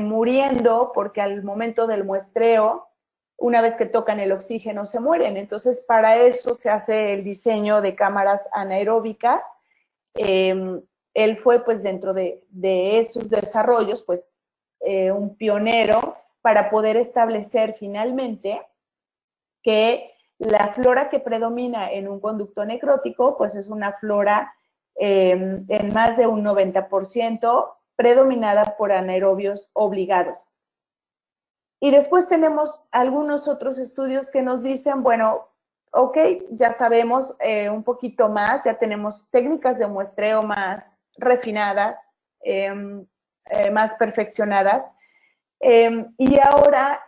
muriendo porque al momento del muestreo, una vez que tocan el oxígeno, se mueren? Entonces, para eso se hace el diseño de cámaras anaeróbicas. Él fue, pues, dentro de esos desarrollos, pues, un pionero para poder establecer finalmente que la flora que predomina en un conducto necrótico, pues, es una flora en más de un 90%, predominada por anaerobios obligados. Y después tenemos algunos otros estudios que nos dicen, bueno, ok, ya sabemos un poquito más, ya tenemos técnicas de muestreo más refinadas, más perfeccionadas. Y ahora,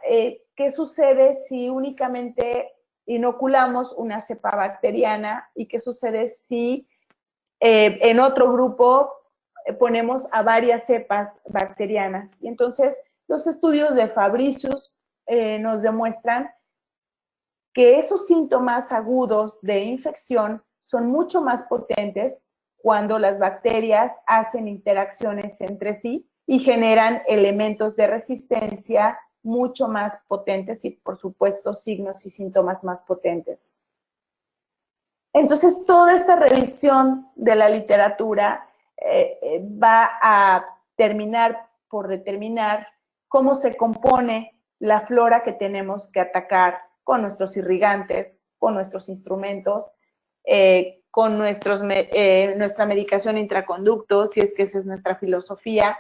¿qué sucede si únicamente inoculamos una cepa bacteriana? ¿Y qué sucede si en otro grupo ponemos a varias cepas bacterianas? Y entonces los estudios de Fabricius nos demuestran que esos síntomas agudos de infección son mucho más potentes cuando las bacterias hacen interacciones entre sí y generan elementos de resistencia mucho más potentes y, por supuesto, signos y síntomas más potentes. Entonces, toda esta revisión de la literatura va a terminar por determinar cómo se compone la flora que tenemos que atacar con nuestros irrigantes, con nuestros instrumentos, con nuestra medicación intraconducto, si es que esa es nuestra filosofía,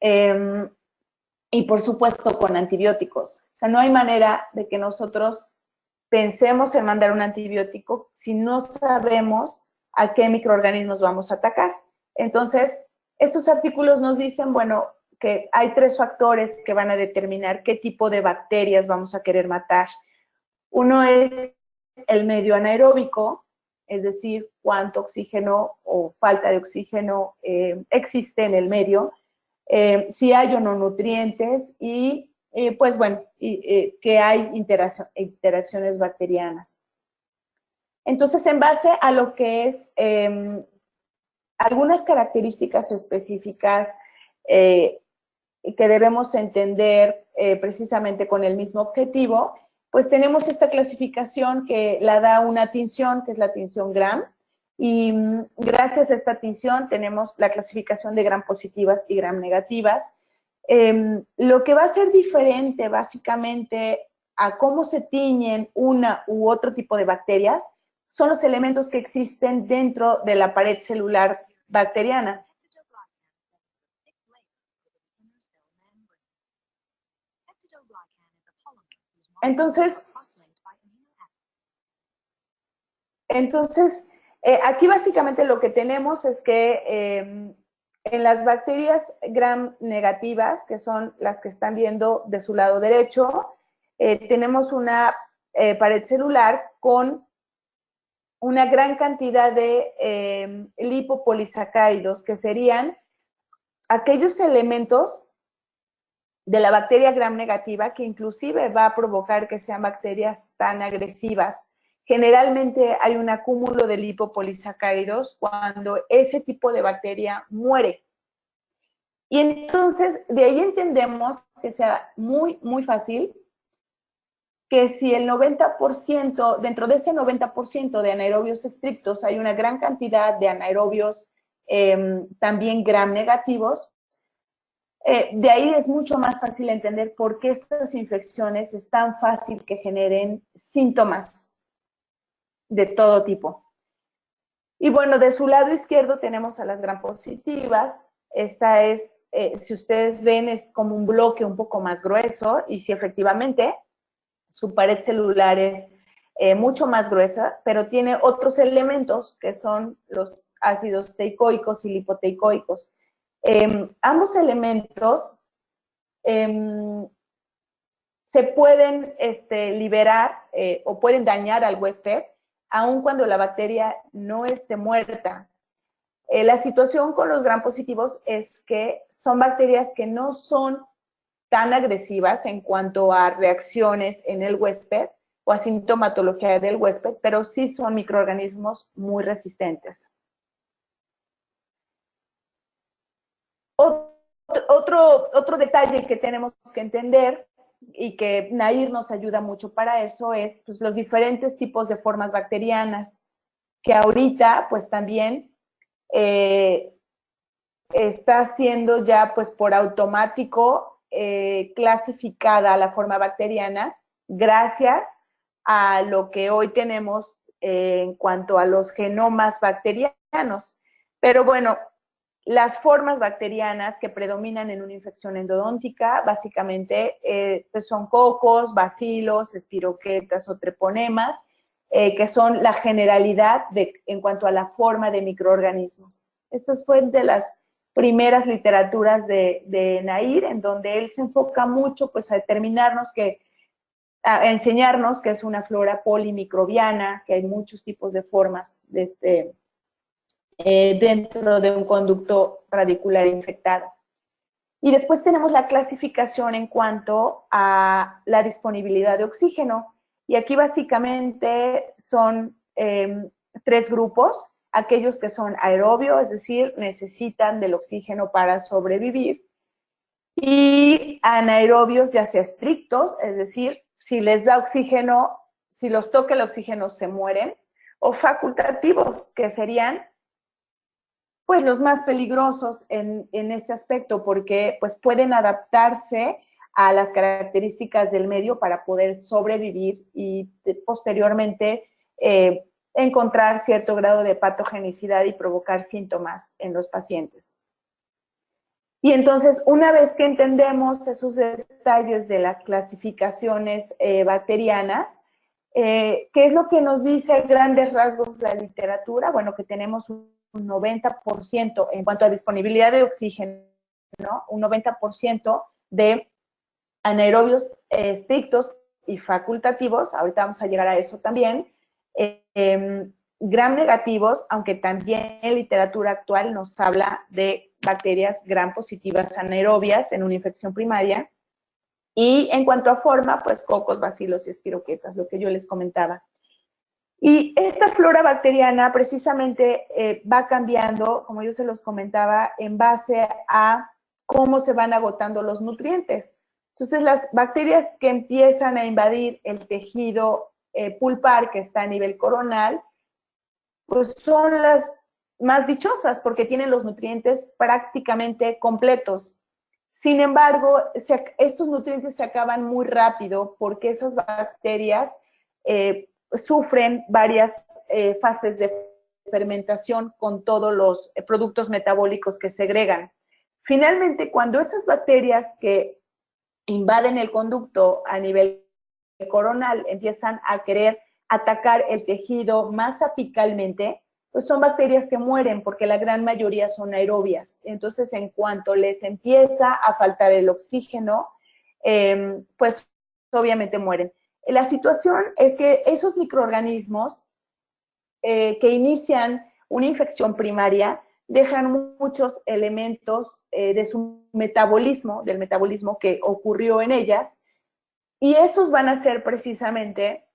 y por supuesto con antibióticos. O sea, no hay manera de que nosotros pensemos en mandar un antibiótico si no sabemos a qué microorganismos vamos a atacar. Entonces, estos artículos nos dicen, bueno, que hay 3 factores que van a determinar qué tipo de bacterias vamos a querer matar. Uno es el medio anaeróbico, es decir, cuánto oxígeno o falta de oxígeno existe en el medio, si hay o no nutrientes y pues bueno, que hay interacciones bacterianas. Entonces, en base a lo que es algunas características específicas que debemos entender precisamente con el mismo objetivo, pues tenemos esta clasificación que la da una tinción, que es la tinción Gram, y gracias a esta tinción tenemos la clasificación de Gram positivas y Gram negativas. Lo que va a ser diferente básicamente a cómo se tiñen una u otro tipo de bacterias son los elementos que existen dentro de la pared celular bacteriana. Entonces, aquí básicamente lo que tenemos es que en las bacterias Gram negativas, que son las que están viendo de su lado derecho, tenemos una pared celular con una gran cantidad de lipopolisacáridos, que serían aquellos elementos de la bacteria Gram negativa que inclusive va a provocar que sean bacterias tan agresivas. Generalmente hay un acúmulo de lipopolisacáridos cuando ese tipo de bacteria muere. Y entonces, de ahí entendemos que sea muy, muy fácil que si el 90%, dentro de ese 90% de anaerobios estrictos, hay una gran cantidad de anaerobios también gram negativos, de ahí es mucho más fácil entender por qué estas infecciones es tan fácil que generen síntomas de todo tipo. Y bueno, de su lado izquierdo tenemos a las gram positivas. Esta es, si ustedes ven, es como un bloque un poco más grueso, y si efectivamente su pared celular es mucho más gruesa, pero tiene otros elementos que son los ácidos teicoicos y lipoteicoicos. Ambos elementos se pueden liberar o pueden dañar al huésped, aun cuando la bacteria no esté muerta. La situación con los gram positivos es que son bacterias que no son tan agresivas en cuanto a reacciones en el huésped o a sintomatología del huésped, pero sí son microorganismos muy resistentes. Otro detalle que tenemos que entender y que Nair nos ayuda mucho para eso es pues, los diferentes tipos de formas bacterianas, que ahorita pues también está siendo ya pues por automático clasificada la forma bacteriana gracias a lo que hoy tenemos en cuanto a los genomas bacterianos. Pero bueno, las formas bacterianas que predominan en una infección endodóntica básicamente pues son cocos, bacilos, espiroquetas o treponemas, que son la generalidad en cuanto a la forma de microorganismos. Estas fueron de las primeras literaturas de Nair, en donde él se enfoca mucho pues a determinarnos a enseñarnos que es una flora polimicrobiana, que hay muchos tipos de formas dentro de un conducto radicular infectado. Y después tenemos la clasificación en cuanto a la disponibilidad de oxígeno. Y aquí básicamente son 3 grupos: aquellos que son aerobios, es decir, necesitan del oxígeno para sobrevivir, y anaerobios, ya sea estrictos, es decir, si les da oxígeno, si los toca el oxígeno se mueren, o facultativos, que serían pues los más peligrosos en este aspecto, porque pues pueden adaptarse a las características del medio para poder sobrevivir y posteriormente encontrar cierto grado de patogenicidad y provocar síntomas en los pacientes. Y entonces, una vez que entendemos esos detalles de las clasificaciones bacterianas, ¿qué es lo que nos dice a grandes rasgos la literatura? Bueno, que tenemos un 90% en cuanto a disponibilidad de oxígeno, ¿no? Un 90% de anaerobios estrictos y facultativos, ahorita vamos a llegar a eso también, gram negativos, aunque también en literatura actual nos habla de bacterias gram positivas anaerobias en una infección primaria. Y en cuanto a forma, pues cocos, bacilos y espiroquetas, lo que yo les comentaba. Y esta flora bacteriana precisamente va cambiando, como yo se los comentaba, en base a cómo se van agotando los nutrientes. Entonces, las bacterias que empiezan a invadir el tejido pulpar, que está a nivel coronal, pues son las más dichosas porque tienen los nutrientes prácticamente completos. Sin embargo, estos nutrientes se acaban muy rápido porque esas bacterias sufren varias fases de fermentación con todos los productos metabólicos que segregan. Finalmente, cuando esas bacterias que invaden el conducto a nivel coronal empiezan a querer atacar el tejido más apicalmente, pues son bacterias que mueren porque la gran mayoría son aerobias. Entonces, en cuanto les empieza a faltar el oxígeno, pues obviamente mueren. La situación es que esos microorganismos que inician una infección primaria dejan muchos elementos de su metabolismo, del metabolismo que ocurrió en ellas, y esos van a ser precisamente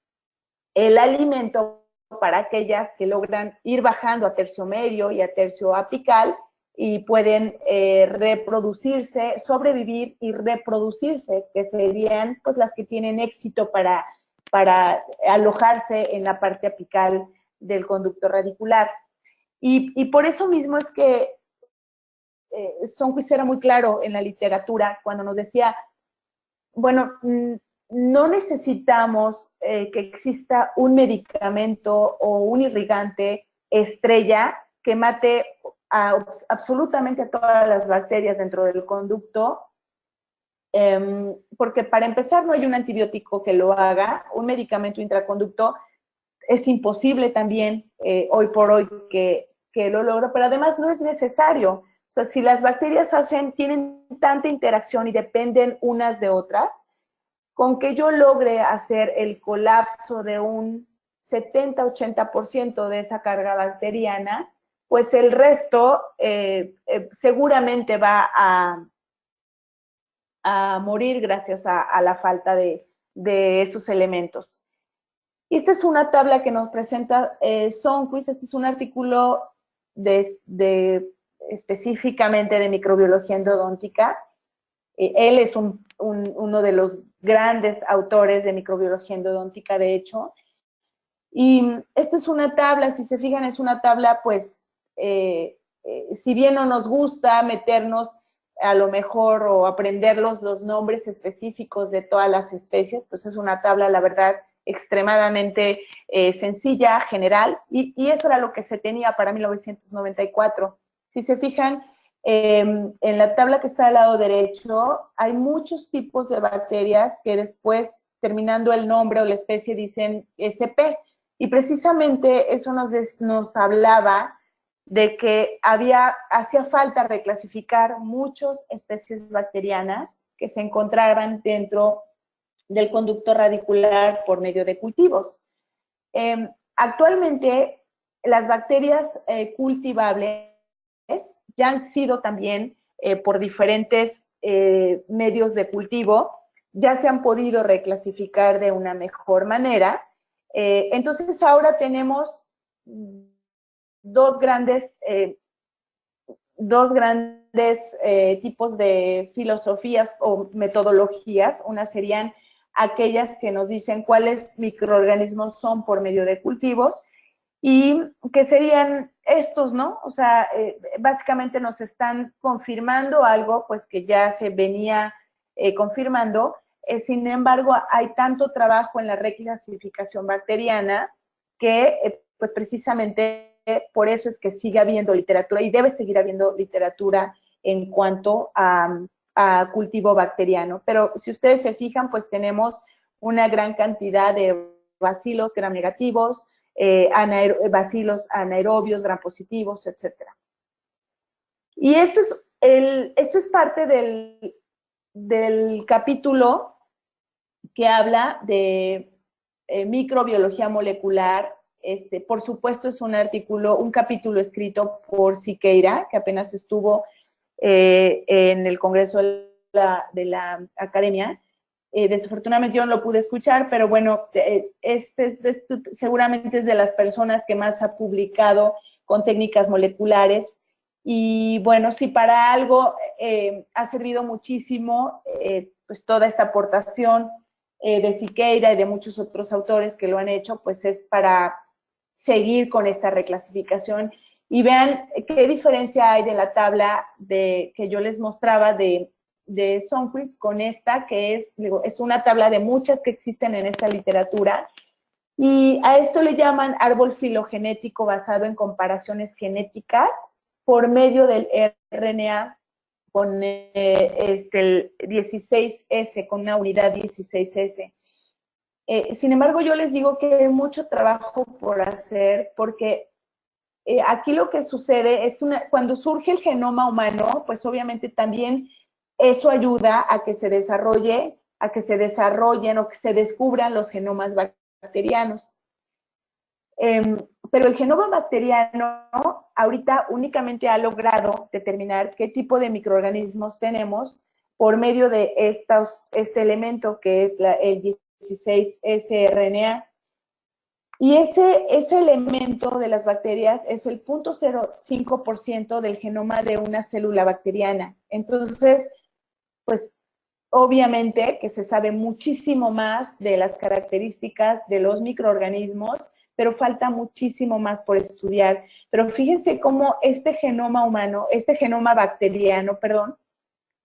el alimento para aquellas que logran ir bajando a tercio medio y a tercio apical y pueden reproducirse, sobrevivir y reproducirse, que serían pues las que tienen éxito para alojarse en la parte apical del conducto radicular. Y por eso mismo es que Sundquist era muy claro en la literatura cuando nos decía, bueno, no necesitamos que exista un medicamento o un irrigante estrella que mate absolutamente a todas las bacterias dentro del conducto, porque para empezar no hay un antibiótico que lo haga, un medicamento intraconducto es imposible también hoy por hoy que lo logre, pero además no es necesario. O sea, si las bacterias tienen tanta interacción y dependen unas de otras, con que yo logre hacer el colapso de un 70-80% de esa carga bacteriana, pues el resto seguramente va a morir gracias a la falta de esos elementos. Y esta es una tabla que nos presenta Sundquist. Este es un artículo específicamente de microbiología endodóntica. Él es uno de los grandes autores de microbiología endodóntica, de hecho. Y esta es una tabla, si se fijan, es una tabla, pues, si bien no nos gusta meternos a lo mejor o aprender los nombres específicos de todas las especies, pues es una tabla, la verdad, extremadamente sencilla, general, y eso era lo que se tenía para 1994. Si se fijan, en la tabla que está al lado derecho, hay muchos tipos de bacterias que después, terminando el nombre o la especie, dicen SP, y precisamente eso nos hablaba de que hacía falta reclasificar muchas especies bacterianas que se encontraban dentro del conducto radicular por medio de cultivos. Actualmente, las bacterias cultivables ya han sido también por diferentes medios de cultivo, ya se han podido reclasificar de una mejor manera. Entonces ahora tenemos dos grandes tipos de filosofías o metodologías. Una serían aquellas que nos dicen cuáles microorganismos son por medio de cultivos y que serían estos, ¿no? O sea, básicamente nos están confirmando algo pues que ya se venía confirmando. Sin embargo, hay tanto trabajo en la reclasificación bacteriana que pues precisamente por eso es que sigue habiendo literatura y debe seguir habiendo literatura en cuanto a cultivo bacteriano. Pero si ustedes se fijan, pues tenemos una gran cantidad de bacilos gram negativos, bacilos anaerobios, gram positivos, etc. Y esto es parte del capítulo que habla de microbiología molecular. Por supuesto, es un capítulo escrito por Siqueira, que apenas estuvo en el Congreso de la Academia. Desafortunadamente yo no lo pude escuchar, pero bueno, seguramente es de las personas que más ha publicado con técnicas moleculares. Y bueno, si para algo ha servido muchísimo, pues toda esta aportación de Siqueira y de muchos otros autores que lo han hecho, pues es para seguir con esta reclasificación. Y vean qué diferencia hay de la tabla que yo les mostraba de Sundquist con esta, que es una tabla de muchas que existen en esta literatura. Y a esto le llaman árbol filogenético basado en comparaciones genéticas por medio del RNA con el 16S, con una unidad 16S. Sin embargo, yo les digo que hay mucho trabajo por hacer porque aquí lo que sucede es que cuando surge el genoma humano, pues obviamente también eso ayuda a que se desarrollen o que se descubran los genomas bacterianos. Pero el genoma bacteriano ahorita únicamente ha logrado determinar qué tipo de microorganismos tenemos por medio de este elemento que es el 16S-RNA. Y ese elemento de las bacterias es el 0.05% del genoma de una célula bacteriana. Entonces, pues obviamente que se sabe muchísimo más de las características de los microorganismos, pero falta muchísimo más por estudiar. Pero fíjense cómo este genoma humano, este genoma bacteriano, perdón,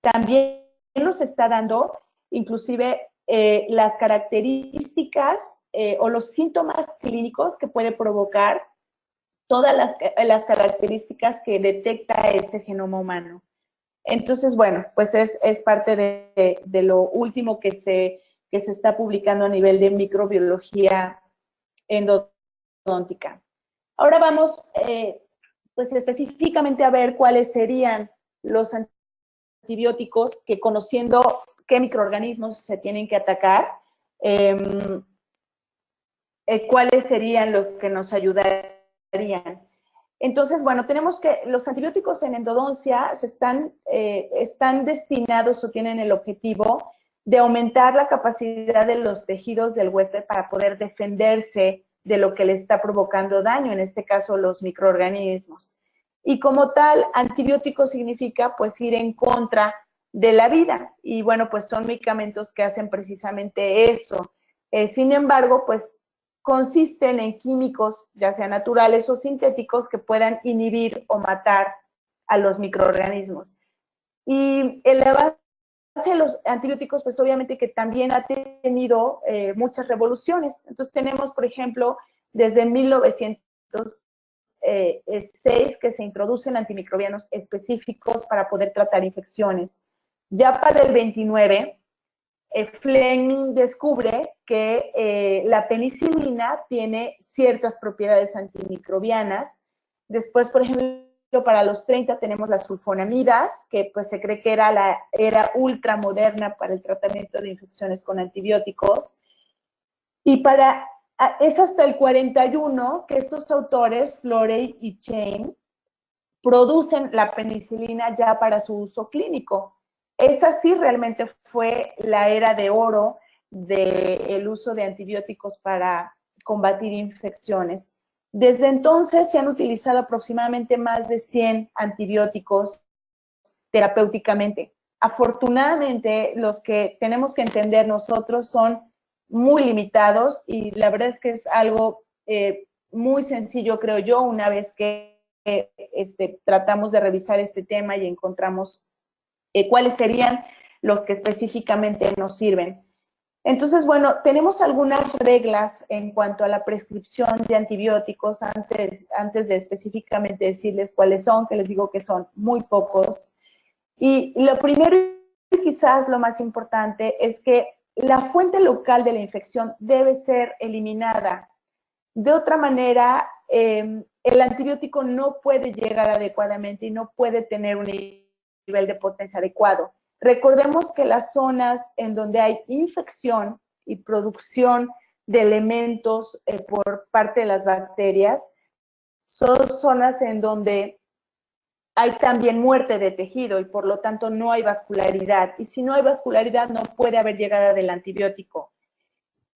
también nos está dando inclusive las características o los síntomas clínicos que puede provocar todas las características que detecta ese genoma humano. Entonces, bueno, pues es parte de lo último que se está publicando a nivel de microbiología endodóntica. Ahora vamos, pues específicamente a ver cuáles serían los antibióticos que, conociendo qué microorganismos se tienen que atacar, cuáles serían los que nos ayudarían. Entonces, bueno, tenemos que los antibióticos en endodoncia están destinados o tienen el objetivo de aumentar la capacidad de los tejidos del huésped para poder defenderse de lo que le está provocando daño, en este caso los microorganismos. Y como tal, antibiótico significa pues ir en contra de la vida. Y bueno, pues son medicamentos que hacen precisamente eso. Sin embargo, pues consisten en químicos, ya sean naturales o sintéticos, que puedan inhibir o matar a los microorganismos. Y en la base de los antibióticos, pues obviamente que también ha tenido muchas revoluciones. Entonces tenemos, por ejemplo, desde 1906 que se introducen antimicrobianos específicos para poder tratar infecciones. Ya para el 29, Fleming descubre que la penicilina tiene ciertas propiedades antimicrobianas. Después, por ejemplo, para los 30 tenemos las sulfonamidas, que pues se cree que era la era ultramoderna para el tratamiento de infecciones con antibióticos. Y es hasta el 41 que estos autores, Florey y Chain, producen la penicilina ya para su uso clínico. Esa sí realmente fue la era de oro del uso de antibióticos para combatir infecciones. Desde entonces se han utilizado aproximadamente más de 100 antibióticos terapéuticamente. Afortunadamente, los que tenemos que entender nosotros son muy limitados y la verdad es que es algo muy sencillo, creo yo, una vez que tratamos de revisar este tema y encontramos cuáles serían los que específicamente nos sirven. Entonces, bueno, tenemos algunas reglas en cuanto a la prescripción de antibióticos antes de específicamente decirles cuáles son, que les digo que son muy pocos. Y lo primero y quizás lo más importante es que la fuente local de la infección debe ser eliminada. De otra manera, el antibiótico no puede llegar adecuadamente y no puede tener un nivel de potencia adecuado. Recordemos que las zonas en donde hay infección y producción de elementos por parte de las bacterias son zonas en donde hay también muerte de tejido y por lo tanto no hay vascularidad. Y si no hay vascularidad no puede haber llegada del antibiótico.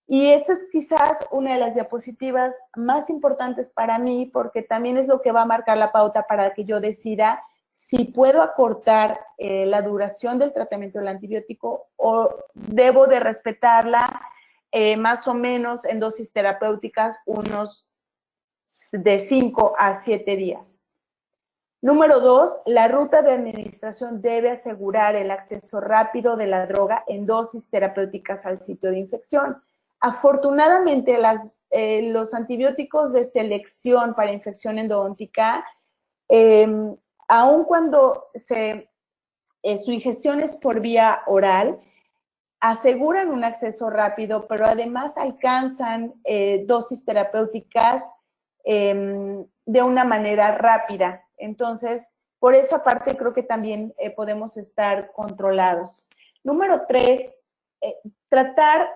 Y esta es quizás una de las diapositivas más importantes para mí porque también es lo que va a marcar la pauta para que yo decida si puedo acortar la duración del tratamiento del antibiótico o debo de respetarla más o menos en dosis terapéuticas unos de 5 a 7 días. Número 2, la ruta de administración debe asegurar el acceso rápido de la droga en dosis terapéuticas al sitio de infección. Afortunadamente, los antibióticos de selección para infección endodóntica, aun cuando su ingestión es por vía oral, aseguran un acceso rápido, pero además alcanzan dosis terapéuticas de una manera rápida. Entonces, por esa parte creo que también podemos estar controlados. Número 3, tratar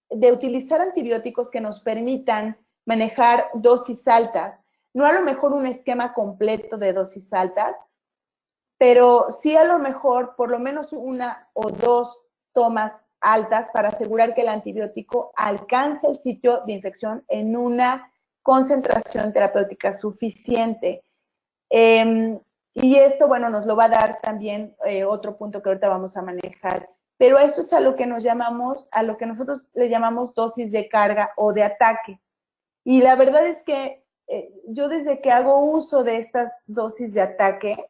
de utilizar antibióticos que nos permitan manejar dosis altas. No a lo mejor un esquema completo de dosis altas, pero sí a lo mejor por lo menos una o dos tomas altas para asegurar que el antibiótico alcance el sitio de infección en una concentración terapéutica suficiente. Y esto, bueno, nos lo va a dar también otro punto que ahorita vamos a manejar. Pero esto es a lo que nosotros le llamamos dosis de carga o de ataque. Y la verdad es que yo desde que hago uso de estas dosis de ataque,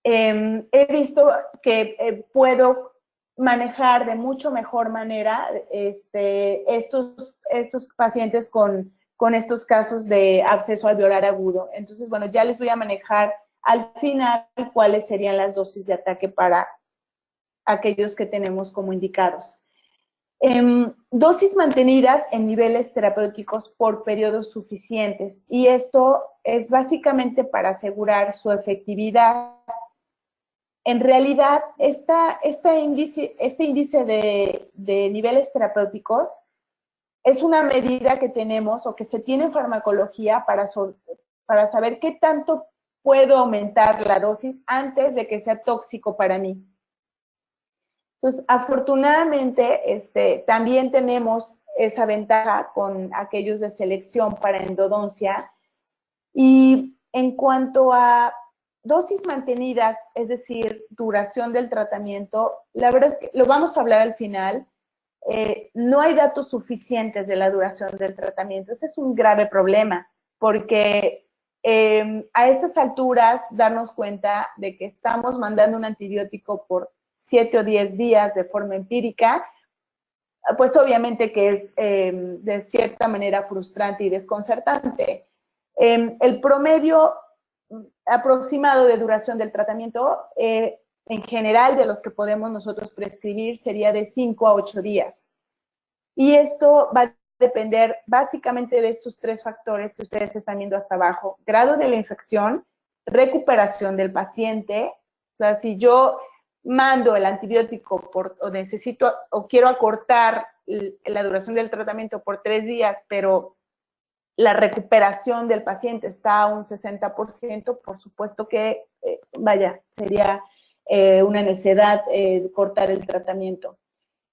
he visto que puedo manejar de mucho mejor manera estos pacientes con estos casos de absceso alveolar agudo. Entonces, bueno, ya les voy a manejar al final cuáles serían las dosis de ataque para aquellos que tenemos como indicados. Dosis mantenidas en niveles terapéuticos por periodos suficientes, y esto es básicamente para asegurar su efectividad. En realidad, este índice de niveles terapéuticos es una medida que tenemos o que se tiene en farmacología para saber qué tanto puedo aumentar la dosis antes de que sea tóxico para mí. Entonces, afortunadamente, también tenemos esa ventaja con aquellos de selección para endodoncia. Y en cuanto a dosis mantenidas, es decir, duración del tratamiento, la verdad es que lo vamos a hablar al final. No hay datos suficientes de la duración del tratamiento. Ese es un grave problema, porque a estas alturas darnos cuenta de que estamos mandando un antibiótico por 7 o 10 días de forma empírica, pues obviamente que es de cierta manera frustrante y desconcertante. El promedio aproximado de duración del tratamiento, en general, de los que podemos nosotros prescribir, sería de 5 a 8 días. Y esto va a depender básicamente de estos 3 factores que ustedes están viendo hasta abajo: grado de la infección, recuperación del paciente. O sea, si yo mando el antibiótico o necesito o quiero acortar la duración del tratamiento por 3 días, pero la recuperación del paciente está a un 60%, por supuesto que, sería una necesidad cortar el tratamiento.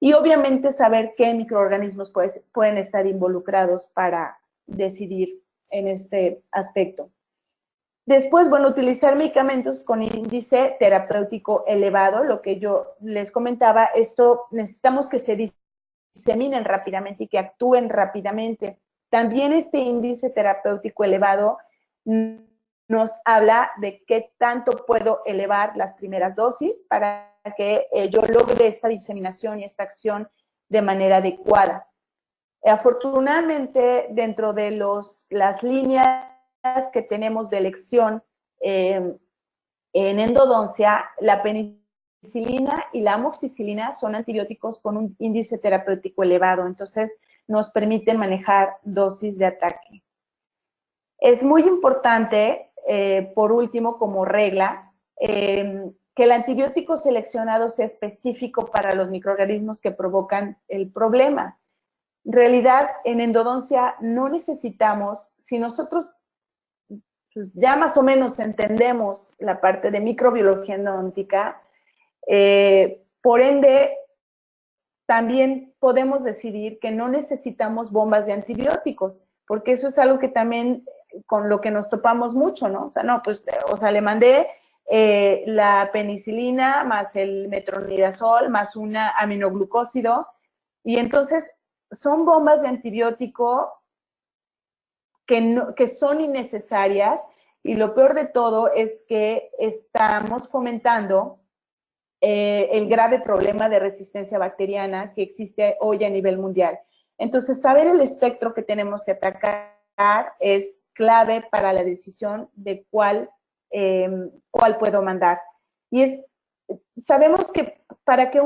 Y obviamente saber qué microorganismos pueden estar involucrados para decidir en este aspecto. Después, bueno, utilizar medicamentos con índice terapéutico elevado, lo que yo les comentaba, esto necesitamos que se diseminen rápidamente y que actúen rápidamente. También este índice terapéutico elevado nos habla de qué tanto puedo elevar las primeras dosis para que yo logre esta diseminación y esta acción de manera adecuada. Afortunadamente, dentro de las líneas que tenemos de elección en endodoncia, la penicilina y la amoxicilina son antibióticos con un índice terapéutico elevado, entonces nos permiten manejar dosis de ataque. Es muy importante, por último, como regla, que el antibiótico seleccionado sea específico para los microorganismos que provocan el problema. En realidad, en endodoncia no necesitamos, si nosotros ya más o menos entendemos la parte de microbiología endodóntica, por ende, también podemos decidir que no necesitamos bombas de antibióticos, porque eso es algo que también con lo que nos topamos mucho, ¿no? O sea, no, pues, le mandé la penicilina más el metronidazol más una aminoglucósido, y entonces son bombas de antibiótico que son innecesarias, y lo peor de todo es que estamos fomentando el grave problema de resistencia bacteriana que existe hoy a nivel mundial. Entonces, saber el espectro que tenemos que atacar es clave para la decisión de cuál puedo mandar. Y sabemos que para que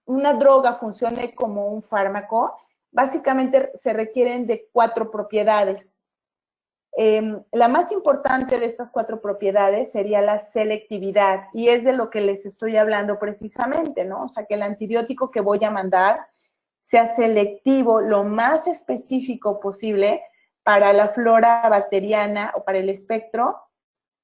una droga funcione como un fármaco, básicamente se requieren de 4 propiedades. La más importante de estas 4 propiedades sería la selectividad, y es de lo que les estoy hablando precisamente, ¿no? O sea, que el antibiótico que voy a mandar sea selectivo, lo más específico posible para la flora bacteriana o para el espectro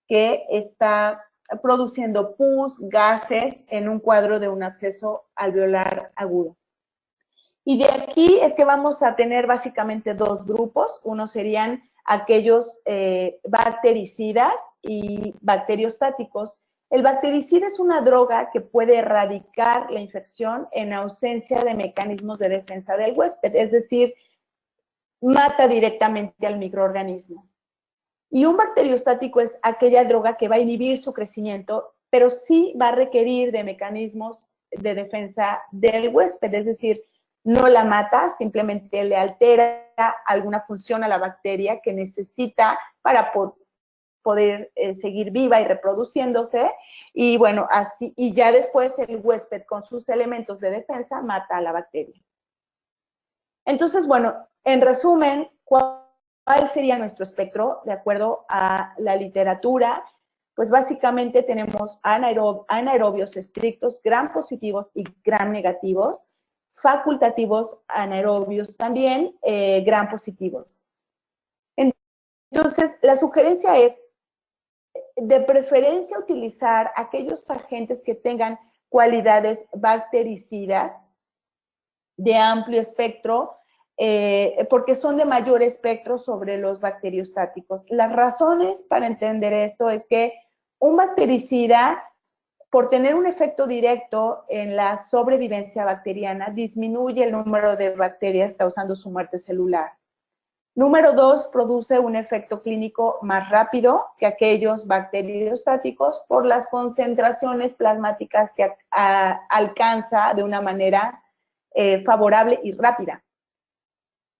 que está produciendo pus, gases en un cuadro de un absceso alveolar agudo. Y de aquí es que vamos a tener básicamente dos grupos. Uno serían aquellos bactericidas y bacteriostáticos. El bactericida es una droga que puede erradicar la infección en ausencia de mecanismos de defensa del huésped, es decir, mata directamente al microorganismo. Y un bacteriostático es aquella droga que va a inhibir su crecimiento, pero sí va a requerir de mecanismos de defensa del huésped, es decir, no la mata, simplemente le altera alguna función a la bacteria que necesita para poder seguir viva y reproduciéndose, y bueno, así, y ya después el huésped con sus elementos de defensa mata a la bacteria. Entonces, bueno, en resumen, ¿cuál sería nuestro espectro de acuerdo a la literatura? Pues básicamente tenemos anaerobios estrictos, gram positivos y gram negativos, facultativos anaerobios también, gram positivos. Entonces, la sugerencia es, de preferencia, utilizar aquellos agentes que tengan cualidades bactericidas de amplio espectro, porque son de mayor espectro sobre los bacteriostáticos. Las razones para entender esto es que un bactericida, por tener un efecto directo en la sobrevivencia bacteriana, disminuye el número de bacterias causando su muerte celular. Número 2, produce un efecto clínico más rápido que aquellos bacteriostáticos por las concentraciones plasmáticas que alcanza de una manera favorable y rápida.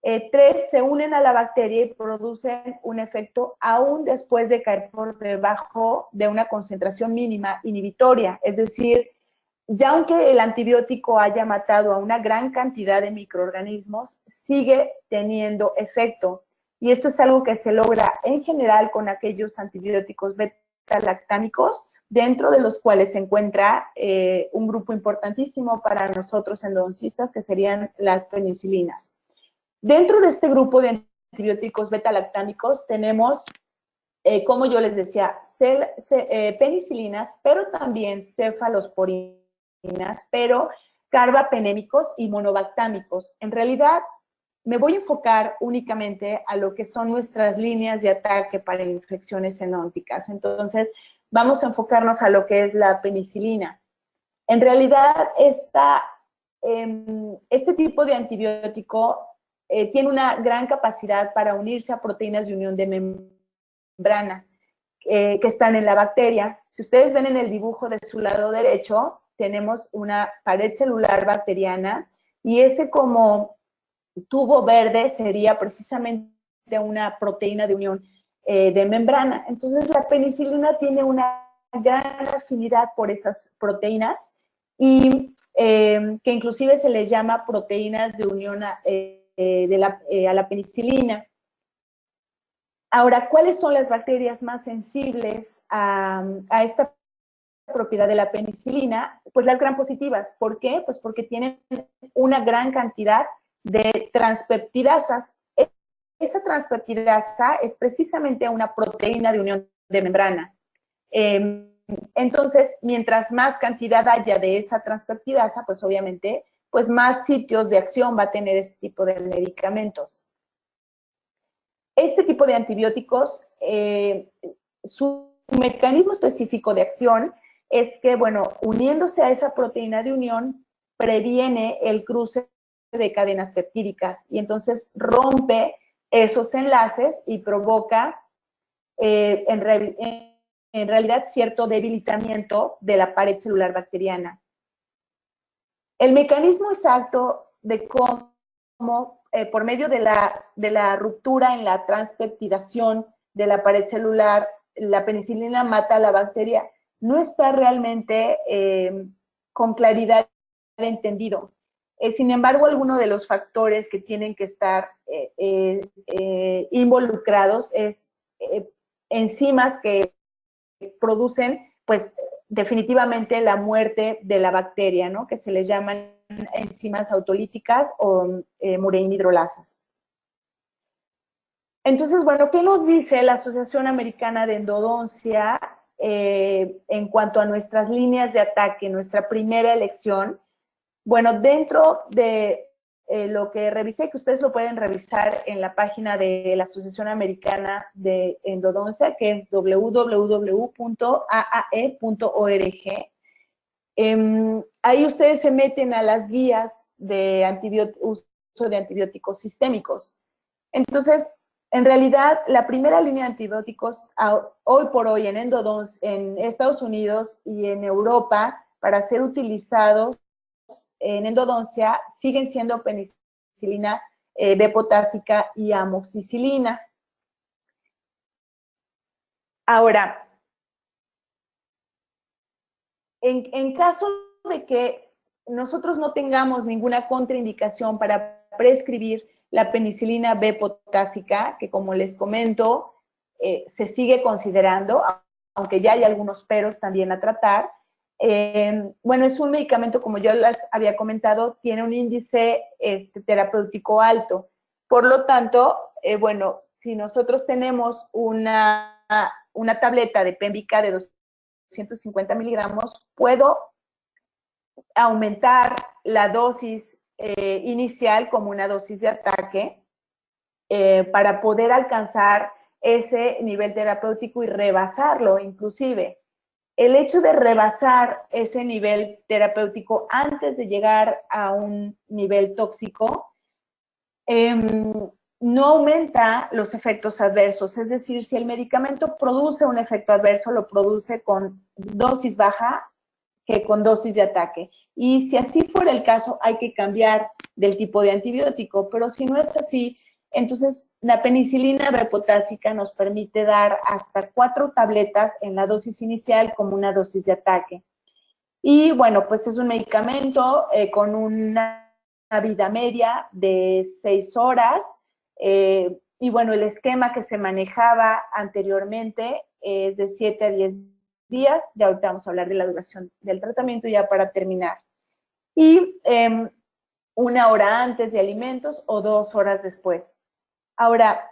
3, se unen a la bacteria y producen un efecto aún después de caer por debajo de una concentración mínima inhibitoria, es decir, ya aunque el antibiótico haya matado a una gran cantidad de microorganismos, sigue teniendo efecto. Y esto es algo que se logra en general con aquellos antibióticos beta-lactámicos, dentro de los cuales se encuentra un grupo importantísimo para nosotros endodoncistas, que serían las penicilinas. Dentro de este grupo de antibióticos beta-lactámicos tenemos, como yo les decía, penicilinas, pero también cefalosporinas, pero carbapenémicos y monobactámicos. En realidad, me voy a enfocar únicamente a lo que son nuestras líneas de ataque para infecciones endodónticas. Entonces, vamos a enfocarnos a lo que es la penicilina. En realidad, este tipo de antibiótico tiene una gran capacidad para unirse a proteínas de unión de membrana que están en la bacteria. Si ustedes ven en el dibujo de su lado derecho, tenemos una pared celular bacteriana y ese como tubo verde sería precisamente una proteína de unión de membrana. Entonces, la penicilina tiene una gran afinidad por esas proteínas y que inclusive se les llama proteínas de unión a la penicilina. Ahora, ¿cuáles son las bacterias más sensibles a esta propiedad de la penicilina? Pues las gram positivas. ¿Por qué? Pues porque tienen una gran cantidad de transpeptidasas. Esa transpeptidasa es precisamente una proteína de unión de membrana. Entonces, mientras más cantidad haya de esa transpeptidasa, pues obviamente, pues más sitios de acción va a tener este tipo de medicamentos. Este tipo de antibióticos, su mecanismo específico de acción es que, bueno, uniéndose a esa proteína de unión, previene el cruce de cadenas peptídicas y entonces rompe esos enlaces y provoca en realidad cierto debilitamiento de la pared celular bacteriana. El mecanismo exacto de cómo por medio de la ruptura en la transpeptidación de la pared celular, la penicilina mata a la bacteria, no está realmente con claridad entendido. Sin embargo, algunos de los factores que tienen que estar involucrados es enzimas que producen, pues, definitivamente la muerte de la bacteria, ¿no? Que se les llaman enzimas autolíticas o mureinhidrolasas. Entonces, bueno, ¿qué nos dice la Asociación Americana de Endodoncia en cuanto a nuestras líneas de ataque, nuestra primera elección? Bueno, dentro de lo que revisé, que ustedes lo pueden revisar en la página de la Asociación Americana de Endodoncia, que es www.aae.org. Ahí ustedes se meten a las guías de uso de antibióticos sistémicos. Entonces, en realidad, la primera línea de antibióticos hoy por hoy en Estados Unidos y en Europa para ser utilizados en endodoncia siguen siendo penicilina B-potásica y amoxicilina. Ahora, en caso de que nosotros no tengamos ninguna contraindicación para prescribir la penicilina B-potásica, que como les comento, se sigue considerando, aunque ya hay algunos peros también a tratar. Bueno, es un medicamento, como yo les había comentado, tiene un índice terapéutico alto. Por lo tanto, bueno, si nosotros tenemos una tableta de Pemvica de 250 miligramos, puedo aumentar la dosis inicial como una dosis de ataque para poder alcanzar ese nivel terapéutico y rebasarlo inclusive. El hecho de rebasar ese nivel terapéutico antes de llegar a un nivel tóxico no aumenta los efectos adversos. Es decir, si el medicamento produce un efecto adverso, lo produce con dosis baja que con dosis de ataque. Y si así fuera el caso, hay que cambiar del tipo de antibiótico. Pero si no es así, entonces la penicilina B-potásica nos permite dar hasta 4 tabletas en la dosis inicial como una dosis de ataque. Y bueno, pues es un medicamento con una vida media de 6 horas. Y bueno, el esquema que se manejaba anteriormente es de 7 a 10 días. Ya ahorita vamos a hablar de la duración del tratamiento ya para terminar. Y 1 hora antes de alimentos o 2 horas después. Ahora,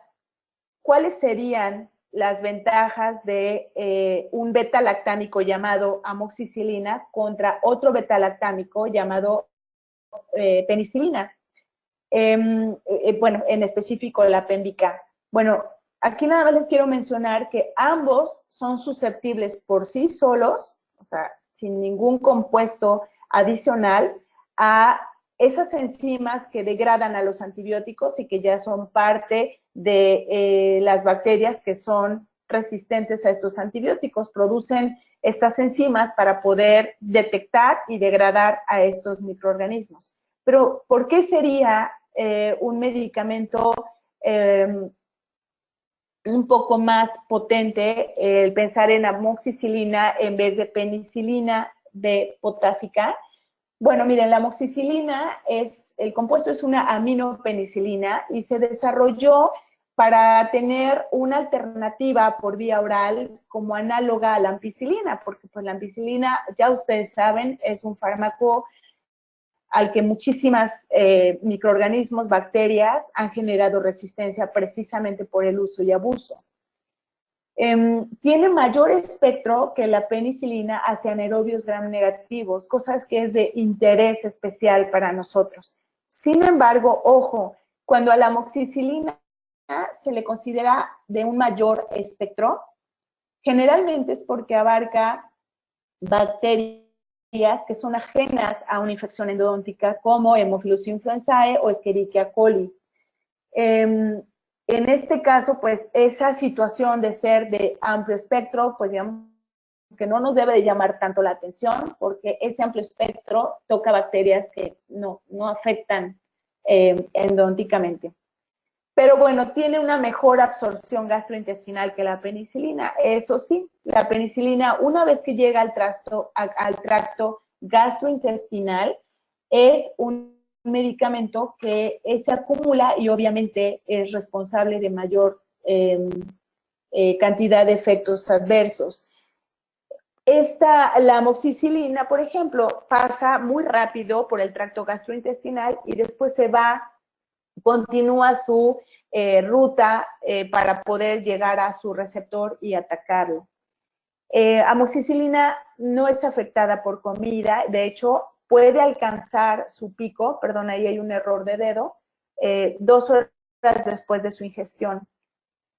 ¿cuáles serían las ventajas de un beta-lactámico llamado amoxicilina contra otro beta-lactámico llamado penicilina? Bueno, en específico la Pemvica. Bueno, aquí nada más les quiero mencionar que ambos son susceptibles por sí solos, o sea, sin ningún compuesto adicional, a esas enzimas que degradan a los antibióticos y que ya son parte de las bacterias que son resistentes a estos antibióticos. Producen estas enzimas para poder detectar y degradar a estos microorganismos. Pero, ¿por qué sería un medicamento un poco más potente el pensar en amoxicilina en vez de penicilina B-potásica? Bueno, miren, la amoxicilina el compuesto es una aminopenicilina y se desarrolló para tener una alternativa por vía oral como análoga a la ampicilina, porque pues la ampicilina, ya ustedes saben, es un fármaco al que muchísimas microorganismos, bacterias, han generado resistencia precisamente por el uso y abuso. Tiene mayor espectro que la penicilina hacia anaerobios gram negativos, cosas que es de interés especial para nosotros. Sin embargo, ojo, cuando a la amoxicilina se le considera de un mayor espectro, generalmente es porque abarca bacterias que son ajenas a una infección endodóntica como Haemophilus influenzae o Escherichia coli. En este caso, pues, esa situación de ser de amplio espectro, pues, digamos que no nos debe de llamar tanto la atención, porque ese amplio espectro toca bacterias que no afectan endodónticamente. Pero bueno, tiene una mejor absorción gastrointestinal que la penicilina. Eso sí, la penicilina, una vez que llega al tracto gastrointestinal, es un medicamento que se acumula y obviamente es responsable de mayor cantidad de efectos adversos. La amoxicilina, por ejemplo, pasa muy rápido por el tracto gastrointestinal y después continúa su ruta para poder llegar a su receptor y atacarlo. Amoxicilina no es afectada por comida, de hecho, puede alcanzar su pico, perdón, ahí hay un error de dedo, 2 horas después de su ingestión.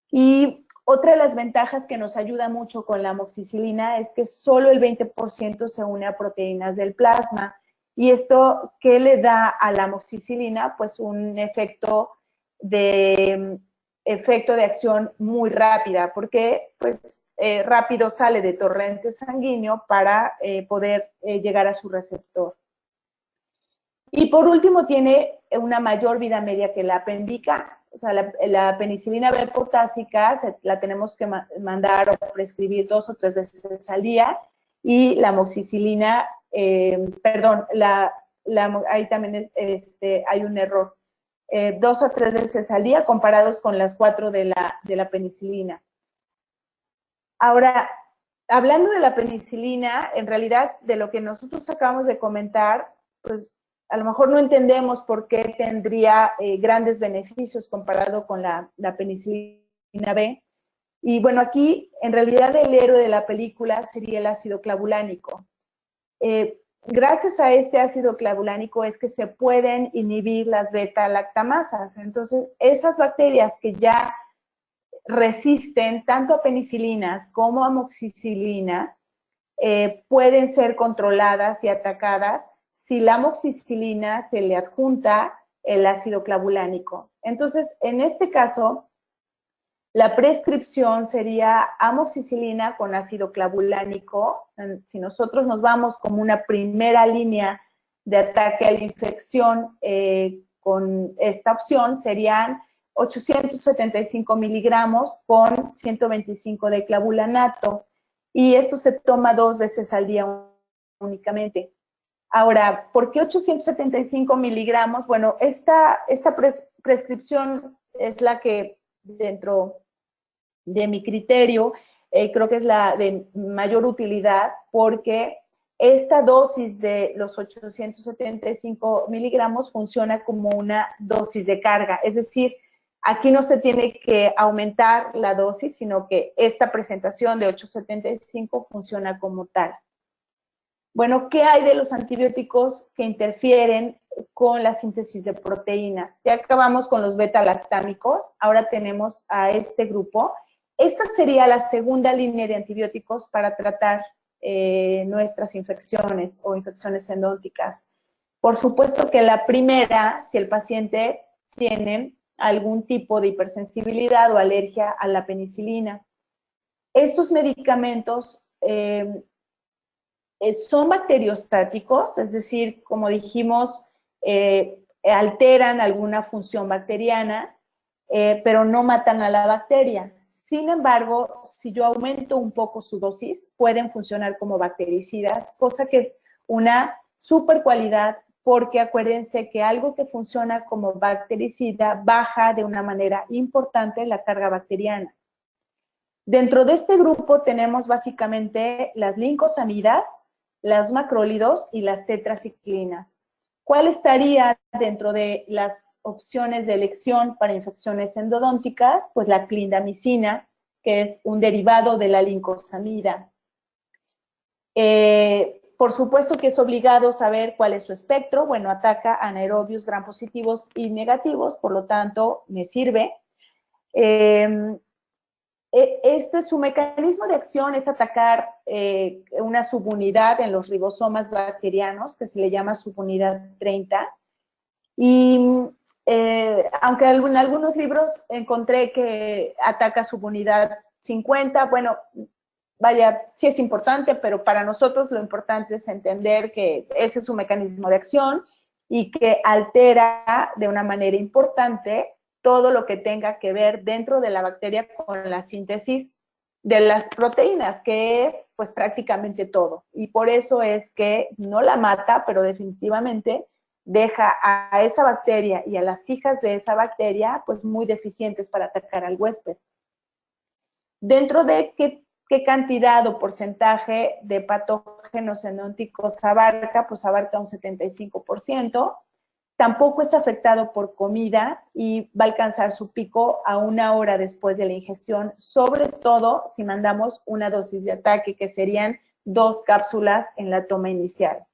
Y otra de las ventajas que nos ayuda mucho con la amoxicilina es que solo el 20% se une a proteínas del plasma. ¿Y esto qué le da a la amoxicilina? Pues un efecto de acción muy rápida, porque pues rápido sale de torrente sanguíneo para poder llegar a su receptor. Y por último, tiene una mayor vida media que la pendica. O sea, la penicilina B potásica la tenemos que mandar o prescribir 2 o 3 veces al día, y la amoxicilina, perdón, ahí también hay un error, 2 o 3 veces al día comparados con las 4 de la penicilina. Ahora, hablando de la penicilina, en realidad de lo que nosotros acabamos de comentar, pues a lo mejor no entendemos por qué tendría grandes beneficios comparado con la penicilina B. Y bueno, aquí en realidad el héroe de la película sería el ácido clavulánico. Gracias a este ácido clavulánico es que se pueden inhibir las beta-lactamasas. Entonces, esas bacterias que ya resisten tanto a penicilinas como a amoxicilina pueden ser controladas y atacadas si la amoxicilina se le adjunta el ácido clavulánico. Entonces, en este caso, la prescripción sería amoxicilina con ácido clavulánico. Si nosotros nos vamos como una primera línea de ataque a la infección con esta opción, serían 875 miligramos con 125 de clavulanato. Y esto se toma 2 veces al día únicamente. Ahora, ¿por qué 875 miligramos? Bueno, esta prescripción es la que dentro de mi criterio creo que es la de mayor utilidad, porque esta dosis de los 875 miligramos funciona como una dosis de carga. Es decir, aquí no se tiene que aumentar la dosis, sino que esta presentación de 875 funciona como tal. Bueno, ¿qué hay de los antibióticos que interfieren con la síntesis de proteínas? Ya acabamos con los beta-lactámicos, ahora tenemos a este grupo. Esta sería la segunda línea de antibióticos para tratar nuestras infecciones o infecciones endónticas. Por supuesto que la primera, si el paciente tiene algún tipo de hipersensibilidad o alergia a la penicilina. Estos medicamentos son bacteriostáticos, es decir, como dijimos, alteran alguna función bacteriana, pero no matan a la bacteria. Sin embargo, si yo aumento un poco su dosis, pueden funcionar como bactericidas, cosa que es una super cualidad, porque acuérdense que algo que funciona como bactericida baja de una manera importante la carga bacteriana. Dentro de este grupo tenemos básicamente las lincosamidas, los macrólidos y las tetraciclinas. ¿Cuál estaría dentro de las opciones de elección para infecciones endodónticas? Pues la clindamicina, que es un derivado de la lincosamida. Por supuesto que es obligado saber cuál es su espectro. Bueno, ataca anaerobios gram positivos y negativos, por lo tanto, me sirve. Su mecanismo de acción es atacar una subunidad en los ribosomas bacterianos, que se le llama subunidad 30. Y aunque en algunos libros encontré que ataca subunidad 50, bueno, vaya, sí es importante, pero para nosotros lo importante es entender que ese es su mecanismo de acción y que altera de una manera importante todo lo que tenga que ver dentro de la bacteria con la síntesis de las proteínas, que es pues prácticamente todo. Y por eso es que no la mata, pero definitivamente deja a esa bacteria y a las hijas de esa bacteria pues muy deficientes para atacar al huésped. Dentro de qué cantidad o porcentaje de patógenos endónticos abarca, pues abarca un 75%. Tampoco es afectado por comida y va a alcanzar su pico a 1 hora después de la ingestión, sobre todo si mandamos una dosis de ataque, que serían 2 cápsulas en la toma inicial.